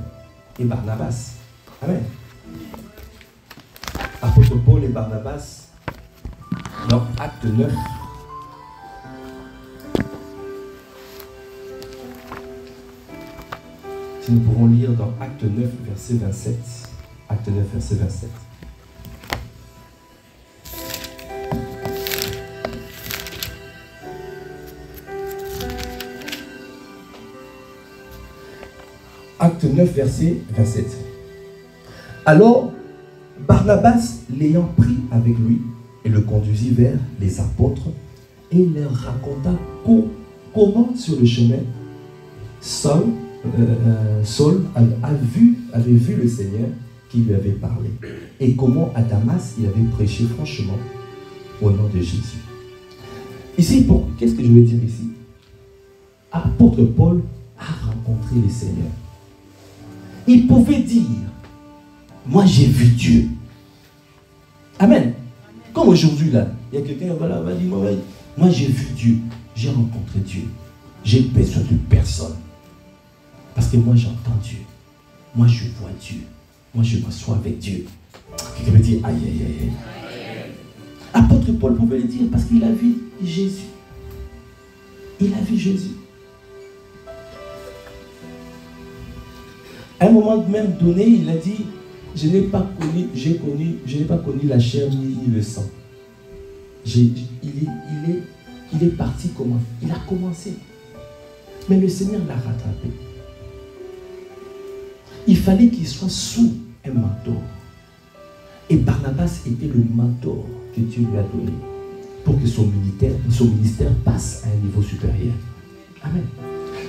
et Barnabas. Amen. Apôtre Paul et Barnabas, dans Acte 9. Si nous pouvons lire dans Acte 9, verset 27. Acte 9, verset 27. Acte 9, verset 27. Alors, Barnabas, l'ayant pris avec lui, et le conduisit vers les apôtres, et il leur raconta comment sur le chemin, Saul avait vu le Seigneur qui lui avait parlé, et comment à Damas il avait prêché franchement au nom de Jésus. Ici, qu'est-ce que je veux dire ici? Apôtre Paul a rencontré le Seigneur. Il pouvait dire, moi j'ai vu Dieu. Amen. Comme aujourd'hui là, il y a quelqu'un qui va dire, moi j'ai vu Dieu, j'ai rencontré Dieu. J'ai besoin de personne. Parce que moi j'entends Dieu. Moi je vois Dieu. Moi je m'assois avec Dieu. Quelqu'un me dit, aïe aïe aïe. Apôtre Paul pouvait le dire parce qu'il a vu Jésus. Il a vu Jésus. À un moment même donné, il a dit, je n'ai pas connu la chair ni le sang. Il est parti comment? Il a commencé. Mais le Seigneur l'a rattrapé. Il fallait qu'il soit sous un mentor. Et Barnabas était le mentor que Dieu lui a donné pour que son ministère passe à un niveau supérieur. Amen.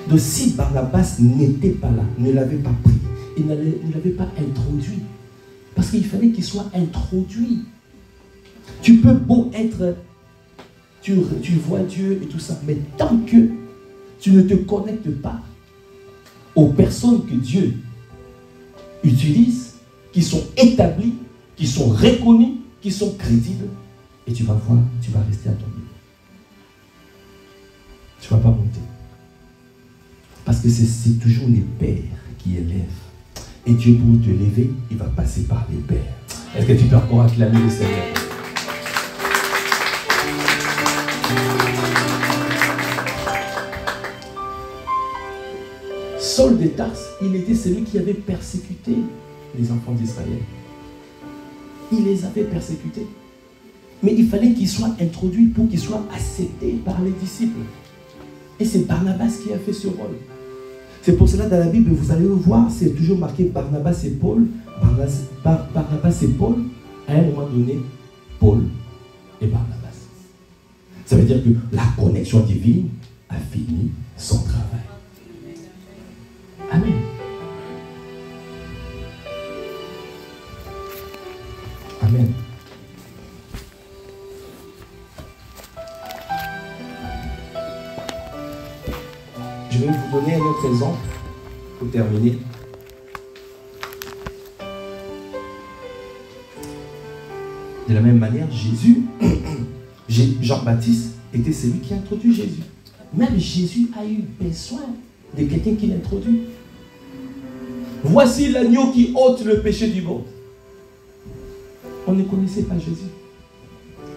Donc si Barnabas n'était pas là, ne l'avait pas pris, il ne l'avait pas introduit, parce qu'il fallait qu'il soit introduit. Tu peux beau être, tu vois Dieu et tout ça, mais tant que tu ne te connectes pas aux personnes que Dieu utilise, qui sont établies, qui sont reconnues, qui sont crédibles, et tu vas voir, tu vas rester à ton niveau. Tu ne vas pas monter. Parce que c'est toujours les pères qui élèvent. Et Dieu, pour te lever, il va passer par les pères. Est-ce que tu peux encore acclamer le Seigneur? Saul de Tarse, il était celui qui avait persécuté les enfants d'Israël. Il les avait persécutés. Mais il fallait qu'il soit introduit pour qu'il soit accepté par les disciples. Et c'est Barnabas qui a fait ce rôle. C'est pour cela dans la Bible, vous allez le voir, c'est toujours marqué Barnabas et Paul. Barnabas et Paul, à un moment donné, Paul et Barnabas. Ça veut dire que la connexion divine a fini son travail. Amen. Amen. Je vais vous donner un autre exemple pour terminer. De la même manière, Jean-Baptiste était celui qui a introduit Jésus. Même Jésus a eu besoin de quelqu'un qui l'introduit. Voici l'agneau qui ôte le péché du monde. On ne connaissait pas Jésus.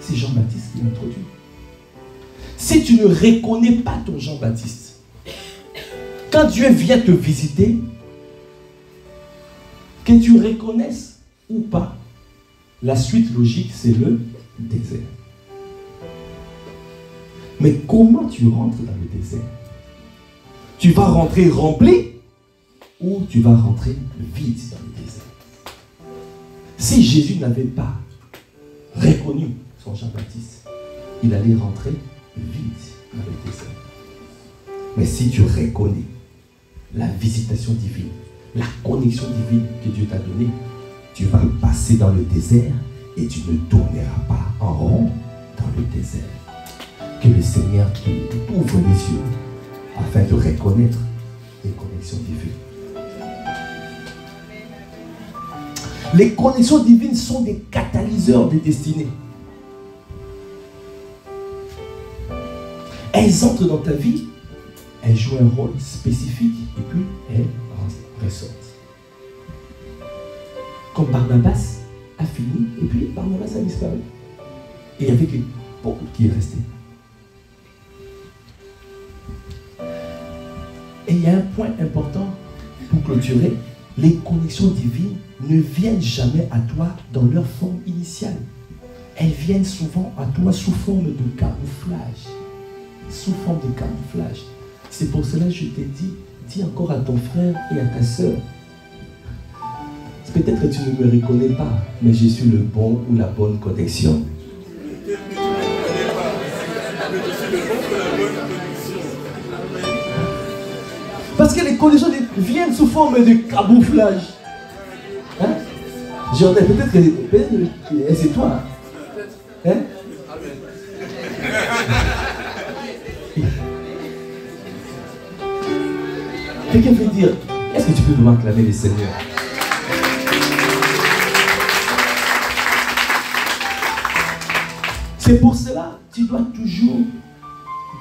C'est Jean-Baptiste qui l'introduit. Si tu ne reconnais pas ton Jean-Baptiste, quand Dieu vient te visiter, que tu reconnaisses ou pas, la suite logique, c'est le désert. Mais comment tu rentres dans le désert? Tu vas rentrer rempli ou tu vas rentrer vide dans le désert? Si Jésus n'avait pas reconnu son Jean-Baptiste, il allait rentrer vide dans le désert. Mais si tu reconnais la visitation divine, la connexion divine que Dieu t'a donnée, tu vas passer dans le désert et tu ne tourneras pas en rond dans le désert. Que le Seigneur t'ouvre les yeux afin de reconnaître les connexions divines. Les connexions divines sont des catalyseurs de destinée. Elles entrent dans ta vie, elles jouent un rôle spécifique et puis elles ressortent. Comme Barnabas a fini et puis Barnabas a disparu. Et il y avait que Paul qui est resté. Et il y a un point important pour clôturer. les connexions divines ne viennent jamais à toi dans leur forme initiale. Elles viennent souvent à toi sous forme de camouflage. Sous forme de camouflage. C'est pour cela que je t'ai dit, dis encore à ton frère et à ta soeur, peut-être que tu ne me reconnais pas, mais je suis le bon ou la bonne connexion. Parce que les connexions viennent sous forme de camouflage. Hein? Peut-être que c'est toi. Hein? Quelqu'un veut dire, est-ce que tu peux vraiment acclamer le Seigneur? C'est pour cela que tu dois toujours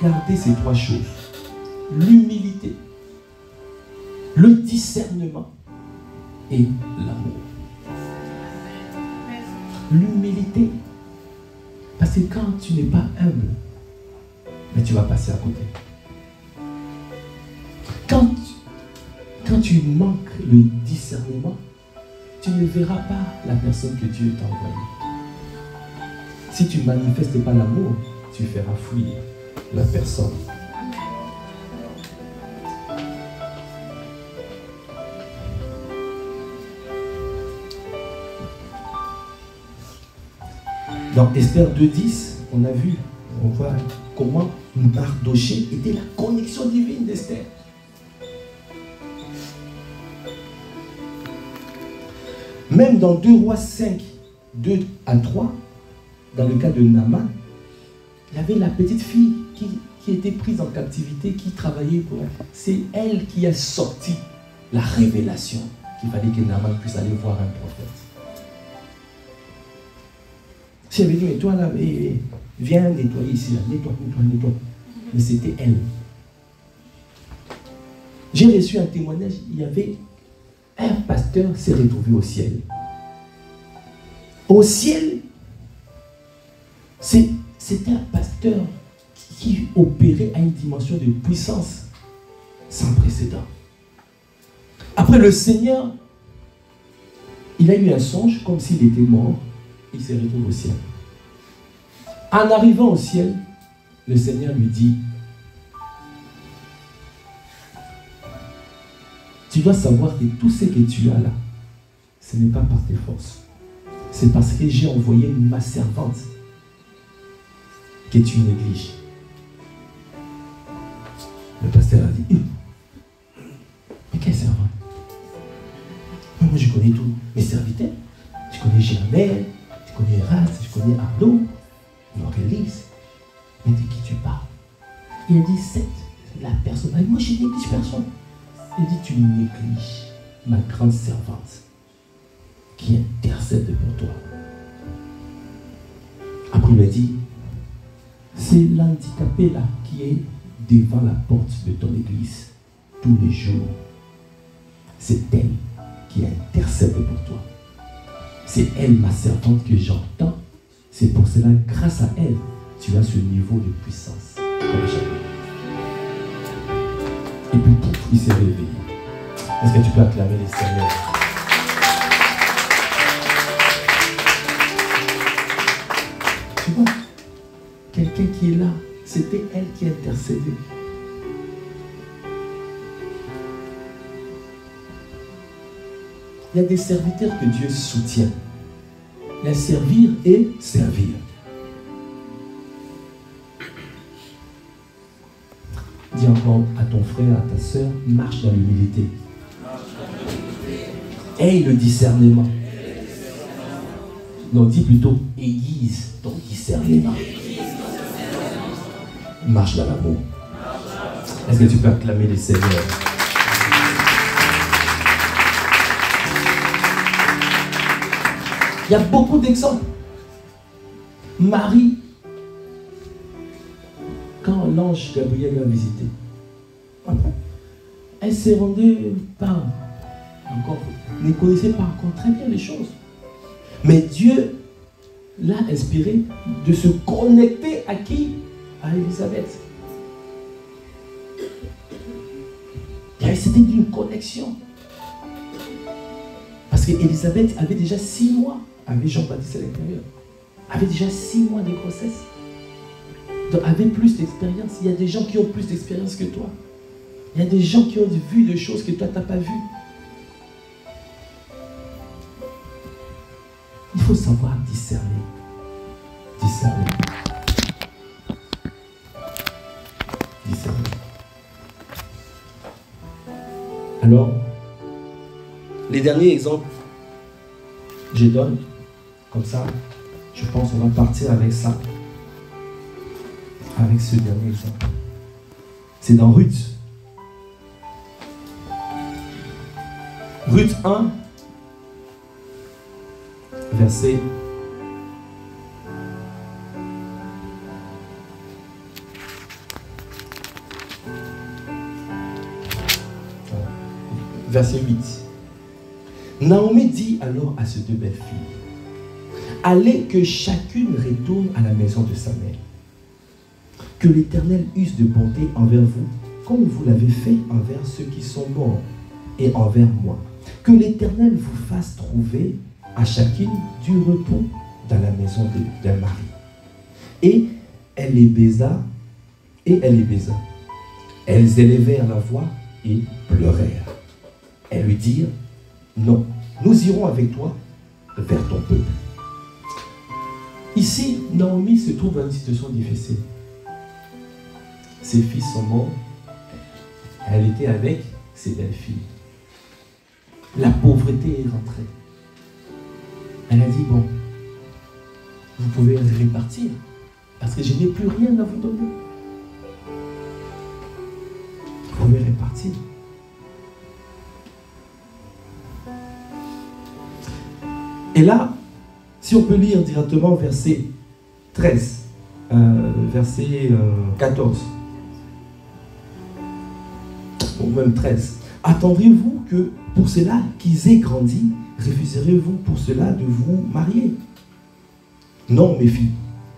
garder ces trois choses. L'humilité, le discernement et l'amour. L'humilité. Parce que quand tu n'es pas humble, mais tu vas passer à côté. Quand tu manques le discernement, tu ne verras pas la personne que Dieu t'a envoyée. Si tu ne manifestes pas l'amour, tu feras fuir la personne. Dans Esther 2.10, on voit comment Mardoché était la connexion divine d'Esther. Même dans 2 Rois 5, 2 à 3, dans le cas de Naaman, il y avait la petite fille qui était prise en captivité, qui travaillait pour elle. C'est elle qui a sorti la révélation qu'il fallait que Naaman puisse aller voir un prophète. Si elle avait dit, mais toi là, viens nettoyer ici, là. Nettoie. Mais c'était elle. J'ai reçu un témoignage, il y avait un pasteur qui s'est retrouvé au ciel. Au ciel, c'était un pasteur qui opérait à une dimension de puissance sans précédent. Après, le Seigneur, il a eu un songe comme s'il était mort. Il s'est retrouvé au ciel. En arrivant au ciel, le Seigneur lui dit, tu dois savoir que tout ce que tu as là, ce n'est pas par tes forces. C'est parce que j'ai envoyé ma servante que tu négliges. Le pasteur a dit, mais quelle servante? Moi je connais tous mes serviteurs. Je connais Germaine, je connais Ras, je connais Arnaud, Maurice. Mais de qui tu parles? Il a dit, c'est la personne. Moi je néglige personne. Il dit, tu négliges ma grande servante qui intercède pour toi. Après, il a dit, c'est l'handicapé là qui est devant la porte de ton église tous les jours. C'est elle qui intercède pour toi. C'est elle, ma servante, que j'entends. C'est pour cela, grâce à elle, tu as ce niveau de puissance comme jamais. Et puis, pouf, il s'est réveillé. Est-ce que tu peux acclamer les Seigneurs? Tu vois, quelqu'un qui est là, c'était elle qui intercédait. Il y a des serviteurs que Dieu soutient. Il y a servir et servir. Dis encore à ton frère, à ta soeur, marche dans l'humilité. Aie le discernement. Non, dis plutôt, aiguise ton discernement. Marche dans l'amour. Est-ce que tu peux acclamer les Seigneurs? Il y a beaucoup d'exemples. Marie, quand l'ange Gabriel l'a visité, elle s'est rendue pas encore, ne connaissait pas encore très bien les choses. Mais Dieu l'a inspiré de se connecter à qui? À Élisabeth. C'était une connexion. qu'Élisabeth avait déjà 6 mois avec Jean-Baptiste à l'intérieur. Avait déjà 6 mois de grossesse. Donc avait plus d'expérience. Il y a des gens qui ont plus d'expérience que toi. Il y a des gens qui ont vu des choses que toi, tu n'as pas vues. Il faut savoir discerner. Discerner. Discerner. Alors, les derniers exemples, je donne, comme ça, je pense qu'on va partir avec ça. Avec ce dernier exemple. C'est dans Ruth. Ruth 1, verset 8. Naomi dit alors à ses 2 belles filles, allez que chacune retourne à la maison de sa mère. Que l'Éternel use de bonté envers vous, comme vous l'avez fait envers ceux qui sont morts, et envers moi. Que l'Éternel vous fasse trouver à chacune du repos dans la maison d'un mari. Et elle les baisa, Elles élevèrent la voix et pleurèrent. Elles lui dirent, non, nous irons avec toi vers ton peuple. Ici, Naomi se trouve dans une situation difficile. Ses fils sont morts. Elle était avec ses belles-filles. La pauvreté est rentrée. Elle a dit, bon, vous pouvez répartir, parce que je n'ai plus rien à vous donner. Vous pouvez répartir. Et là, si on peut lire directement verset 13, verset 14, ou même 13. Attendrez-vous que pour cela qu'ils aient grandi, refuserez-vous pour cela de vous marier? Non, mes filles,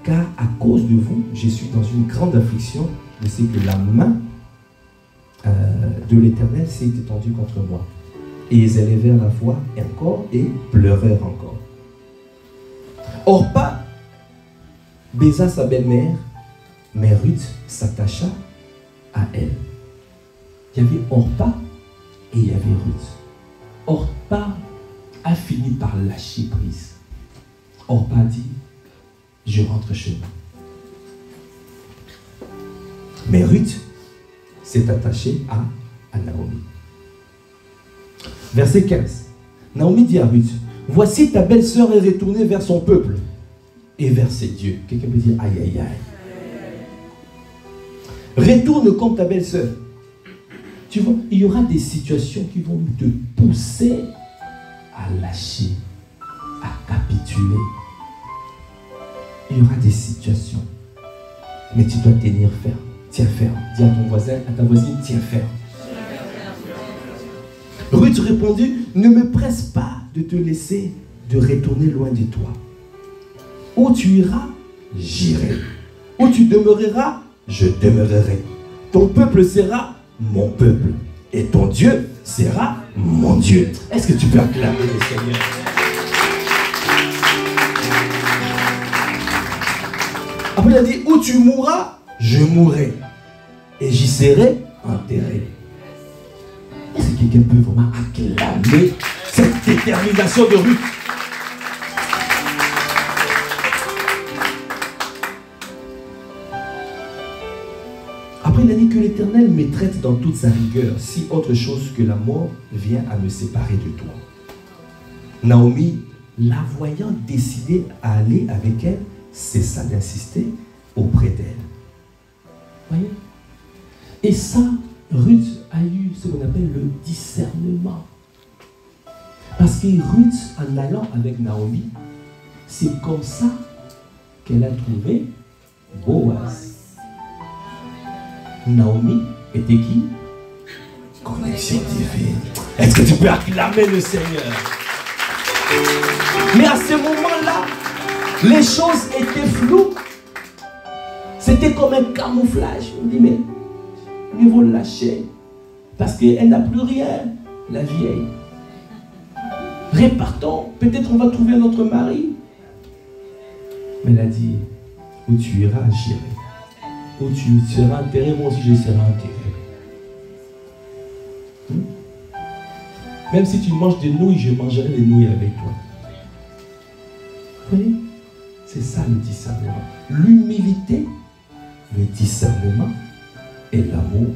car à cause de vous, je suis dans une grande affliction, je sais que la main de l'Éternel s'est étendue contre moi. Et ils élevèrent la voix encore et pleurèrent encore. Orpa baisa sa belle-mère, mais Ruth s'attacha à elle. Il y avait Orpa et il y avait Ruth. Orpa a fini par lâcher prise. Orpa a dit, je rentre chez moi. Mais Ruth s'est attachée à Naomi. Verset 15. Naomi dit à Ruth, voici ta belle-sœur est retournée vers son peuple et vers ses dieux. Quelqu'un peut dire, aïe, aïe, aïe. Retourne comme ta belle-sœur. Tu vois, il y aura des situations qui vont te pousser à lâcher, à capituler. Il y aura des situations. Mais tu dois tenir ferme. Tiens ferme. Dis à ton voisin, à ta voisine, tiens ferme. Ruth répondit, ne me presse pas de te laisser de retourner loin de toi. Où tu iras, j'irai. Où tu demeureras, je demeurerai. Ton peuple sera mon peuple. Et ton Dieu sera mon Dieu. Est-ce que tu peux acclamer le Seigneur? Après il a dit, où tu mourras, je mourrai. Et j'y serai enterré. Est-ce que quelqu'un peut vraiment acclamer cette détermination de Ruth? Après, il a dit que l'Éternel me traite dans toute sa rigueur, si autre chose que la mort vient à me séparer de toi. Naomi, la voyant décider à aller avec elle, cessa d'insister auprès d'elle. Voyez? Et ça, Ruth a eu ce qu'on appelle le discernement. Parce que Ruth, en allant avec Naomi, c'est comme ça qu'elle a trouvé Boaz. Naomi était qui? Connexion divine. Est-ce que tu peux acclamer le Seigneur? Mais à ce moment-là, les choses étaient floues. C'était comme un camouflage. On dit, mais mieux vaut lâcher. Parce qu'elle n'a plus rien, la vieille. Répartons. Peut-être on va trouver un autre mari. Mais elle a dit, où tu iras, j'irai. Où tu seras enterré, moi aussi je serai enterré. Même si tu manges des nouilles, je mangerai des nouilles avec toi. Oui, c'est ça le discernement. L'humilité, le discernement et l'amour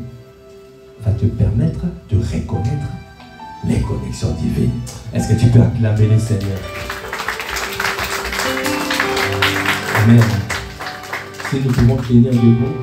va te permettre de reconnaître les connexions divines. Est-ce que tu peux acclamer les Seigneurs? Amen. Si nous pouvons finir debout.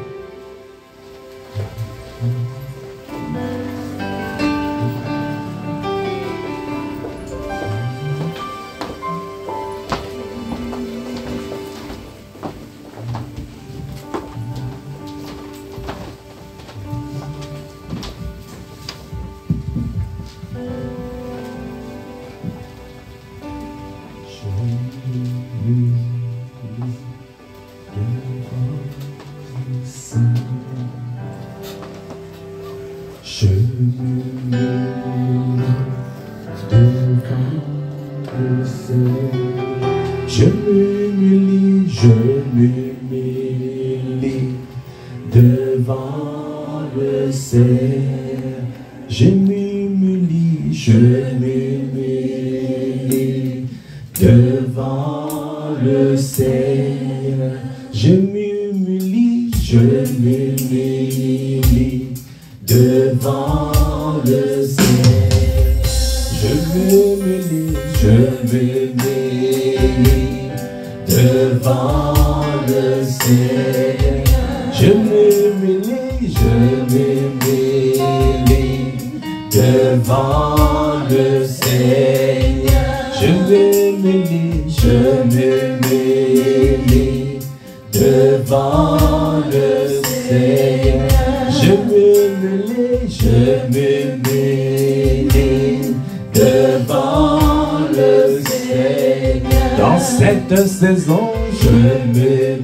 Saison, je me...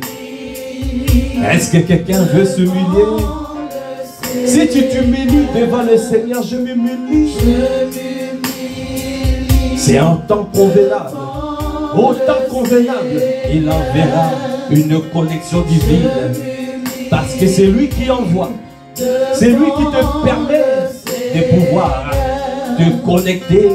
Est-ce que quelqu'un veut s'humilier? Si tu t'humilies devant le Seigneur, je m'humilie. C'est un temps convenable. Au temps convenable, il enverra une connexion divine. Parce que c'est lui qui envoie. C'est lui qui te permet de pouvoir te connecter,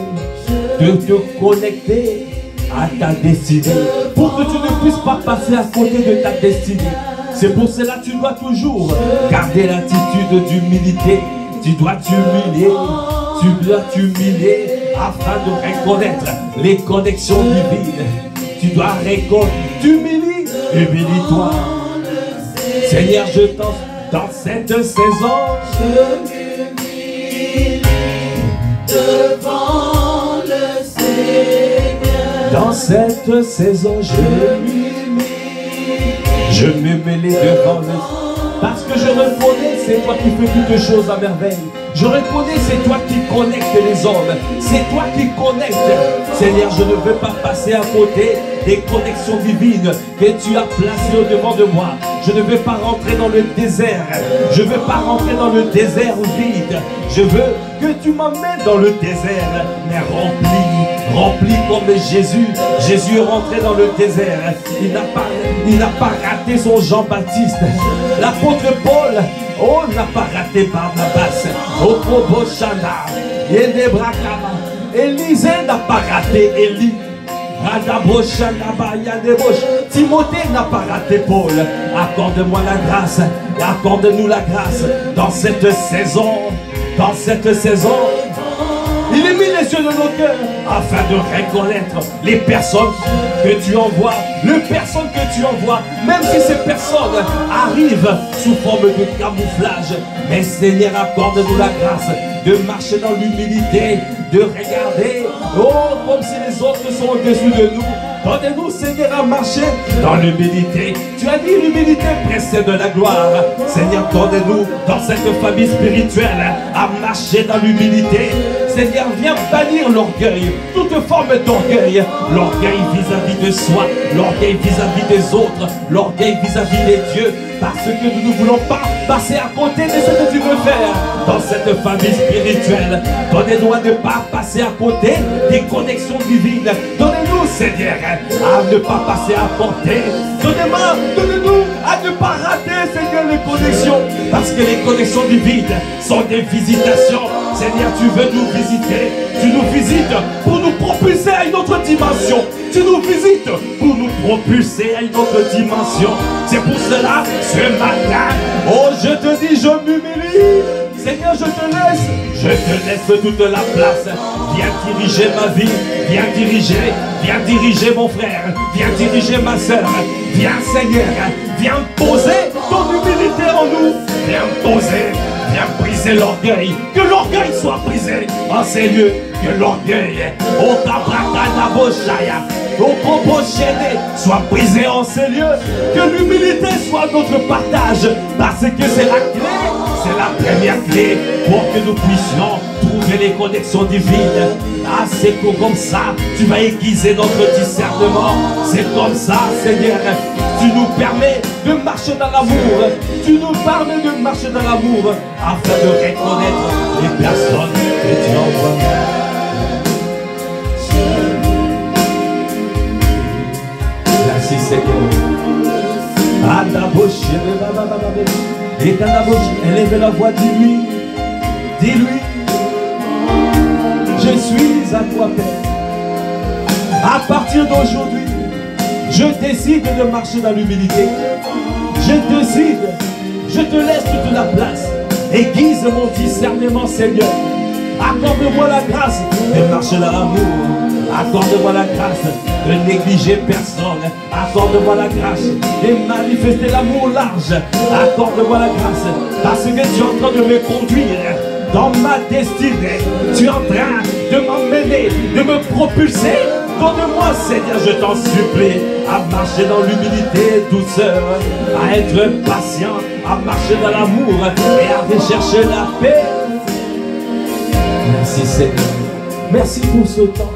à ta destinée, pour que tu ne puisses pas passer à côté de ta destinée. C'est pour cela que tu dois toujours garder l'attitude d'humilité. Tu dois t'humilier, afin de reconnaître les connexions divines. Tu dois reconnaître, t'humilies, humilie-toi. Seigneur, je t'en dans cette saison, je m'humilie devant le Seigneur. Dans cette saison, je m'humilie devant le Seigneur. Parce que je reconnais, c'est toi qui fais toutes choses à merveille. Je reconnais, c'est toi qui connectes les hommes. C'est toi qui connectes. Seigneur, je ne veux pas passer à côté des connexions divines que tu as placées au-devant de moi. Je ne veux pas rentrer dans le désert. Je ne veux pas rentrer dans le désert vide. Je veux que tu m'emmènes dans le désert, mais rempli comme Jésus. Jésus est rentré dans le désert. Il n'a pas raté son Jean-Baptiste. L'apôtre Paul, n'a pas raté Barnabas. Élisée n'a pas raté Élie. Timothée n'a pas raté Paul. Accorde-moi la grâce, accorde-nous la grâce dans cette saison. Dans cette saison, il est mis les yeux de nos cœurs afin de reconnaître les personnes que tu envoies, les personnes que tu envoies, même si ces personnes arrivent sous forme de camouflage. Mais Seigneur, accorde-nous la grâce de marcher dans l'humilité, de regarder, comme si les autres sont au-dessus de nous. Donnez-nous, Seigneur, à marcher dans l'humilité. Tu as dit l'humilité précède la gloire. Seigneur, donnez-nous dans cette famille spirituelle à marcher dans l'humilité. Seigneur, viens bannir l'orgueil, toute forme d'orgueil, l'orgueil vis-à-vis de soi, l'orgueil vis-à-vis des autres, l'orgueil vis-à-vis des dieux, parce que nous ne voulons pas passer à côté de ce que tu veux faire dans cette famille spirituelle. Donnez-nous à ne pas passer à côté des connexions divines. Donnez-nous, Seigneur, à ne pas passer à côté. Donnez-nous à ne pas rater, Seigneur, les connexions, parce que les connexions divines sont des visitations. Seigneur, tu veux nous visiter, tu nous visites pour nous propulser à une autre dimension. Tu nous visites pour nous propulser à une autre dimension. C'est pour cela, ce matin, oh, je te dis, je m'humilie. Seigneur, je te laisse toute la place. Viens diriger ma vie, viens diriger mon frère, viens diriger ma soeur. Viens, Seigneur, viens poser ton humilité en nous. Viens poser, viens briser l'orgueil. Que l'orgueil soit brisé en ces lieux. Que l'orgueil, au Kabrakaboshaya, au Koboshene, soit brisé en ces lieux. Que l'humilité soit notre partage. Parce que c'est la clé, c'est la première clé pour que nous puissions trouver les connexions divines. Ah, c'est comme ça, tu vas aiguiser notre discernement. C'est comme ça, Seigneur, tu nous permets de marcher dans l'amour. Tu nous permets de marcher dans l'amour afin de reconnaître les personnes que tu envoies. Merci, Seigneur. Élève la voix, dis-lui. Dis-lui. Je suis à toi, Père. À partir d'aujourd'hui, je décide de marcher dans l'humilité. Je décide, je te laisse toute la place. Aiguise mon discernement, Seigneur. Accorde-moi la grâce de marcher dans l'amour. Accorde-moi la grâce de négliger personne. Accorde-moi la grâce de manifester l'amour large. Accorde-moi la grâce parce que tu es en train de me conduire dans ma destinée. Tu es en train de m'emmener, de me propulser. Donne-moi, Seigneur, je t'en supplie, à marcher dans l'humilité, douceur, à être patient, à marcher dans l'amour et à rechercher la paix. Merci, Seigneur. Merci pour ce temps.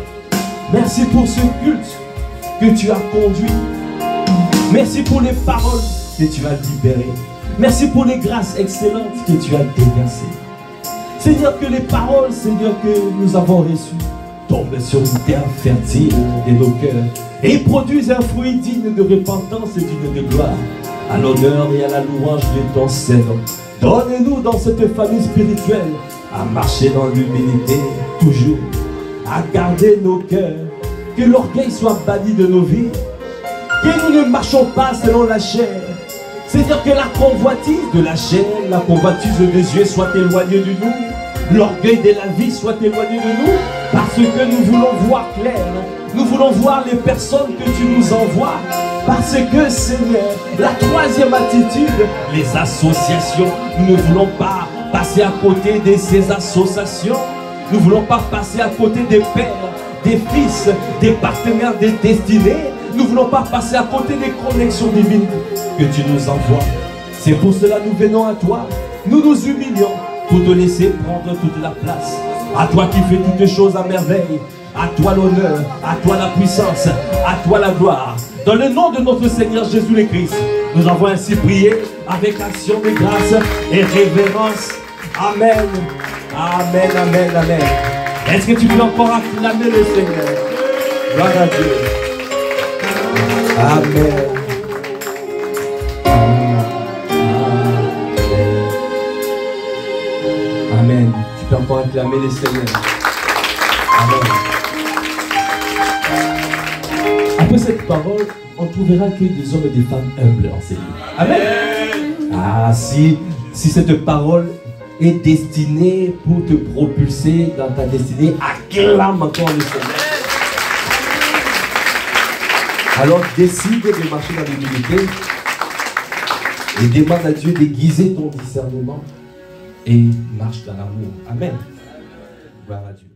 Merci pour ce culte que tu as conduit. Merci pour les paroles que tu as libérées. Merci pour les grâces excellentes que tu as déversées. Seigneur, que les paroles, Seigneur, que nous avons reçues tombent sur une terre fertile de nos cœurs et produisent un fruit digne de repentance et digne de gloire, à l'honneur et à la louange de ton Saint-Nom. Donne-nous dans cette famille spirituelle à marcher dans l'humilité toujours, à garder nos cœurs, que l'orgueil soit banni de nos vies, que nous ne marchons pas selon la chair. C'est-à-dire que la convoitise de la chair, la convoitise des yeux soit éloignée de nous, l'orgueil de la vie soit éloigné de nous, parce que nous voulons voir clair, nous voulons voir les personnes que tu nous envoies, parce que, Seigneur, la troisième attitude, les associations, nous ne voulons pas passer à côté de ces associations. Nous ne voulons pas passer à côté des pères, des fils, des partenaires, des destinés. Nous ne voulons pas passer à côté des connexions divines que tu nous envoies. C'est pour cela que nous venons à toi. Nous nous humilions pour te laisser prendre toute la place. À toi qui fais toutes choses à merveille. À toi l'honneur, à toi la puissance, à toi la gloire. Dans le nom de notre Seigneur Jésus le Christ, nous avons ainsi prié avec action de grâce et révérence. Amen. Amen, amen, amen. Est-ce que tu peux encore acclamer le Seigneur? Gloire à Dieu. Amen. Amen. Tu peux encore acclamer le Seigneur. Amen. Après cette parole, on trouvera que des hommes et des femmes humbles en ces lieux. Amen. Ah, si cette parole est destinée pour te propulser dans ta destinée, acclame encore le Seigneur. Alors décide de marcher dans l'humilité et demande à Dieu d'aiguiser ton discernement et marche dans l'amour. Amen. Gloire à Dieu.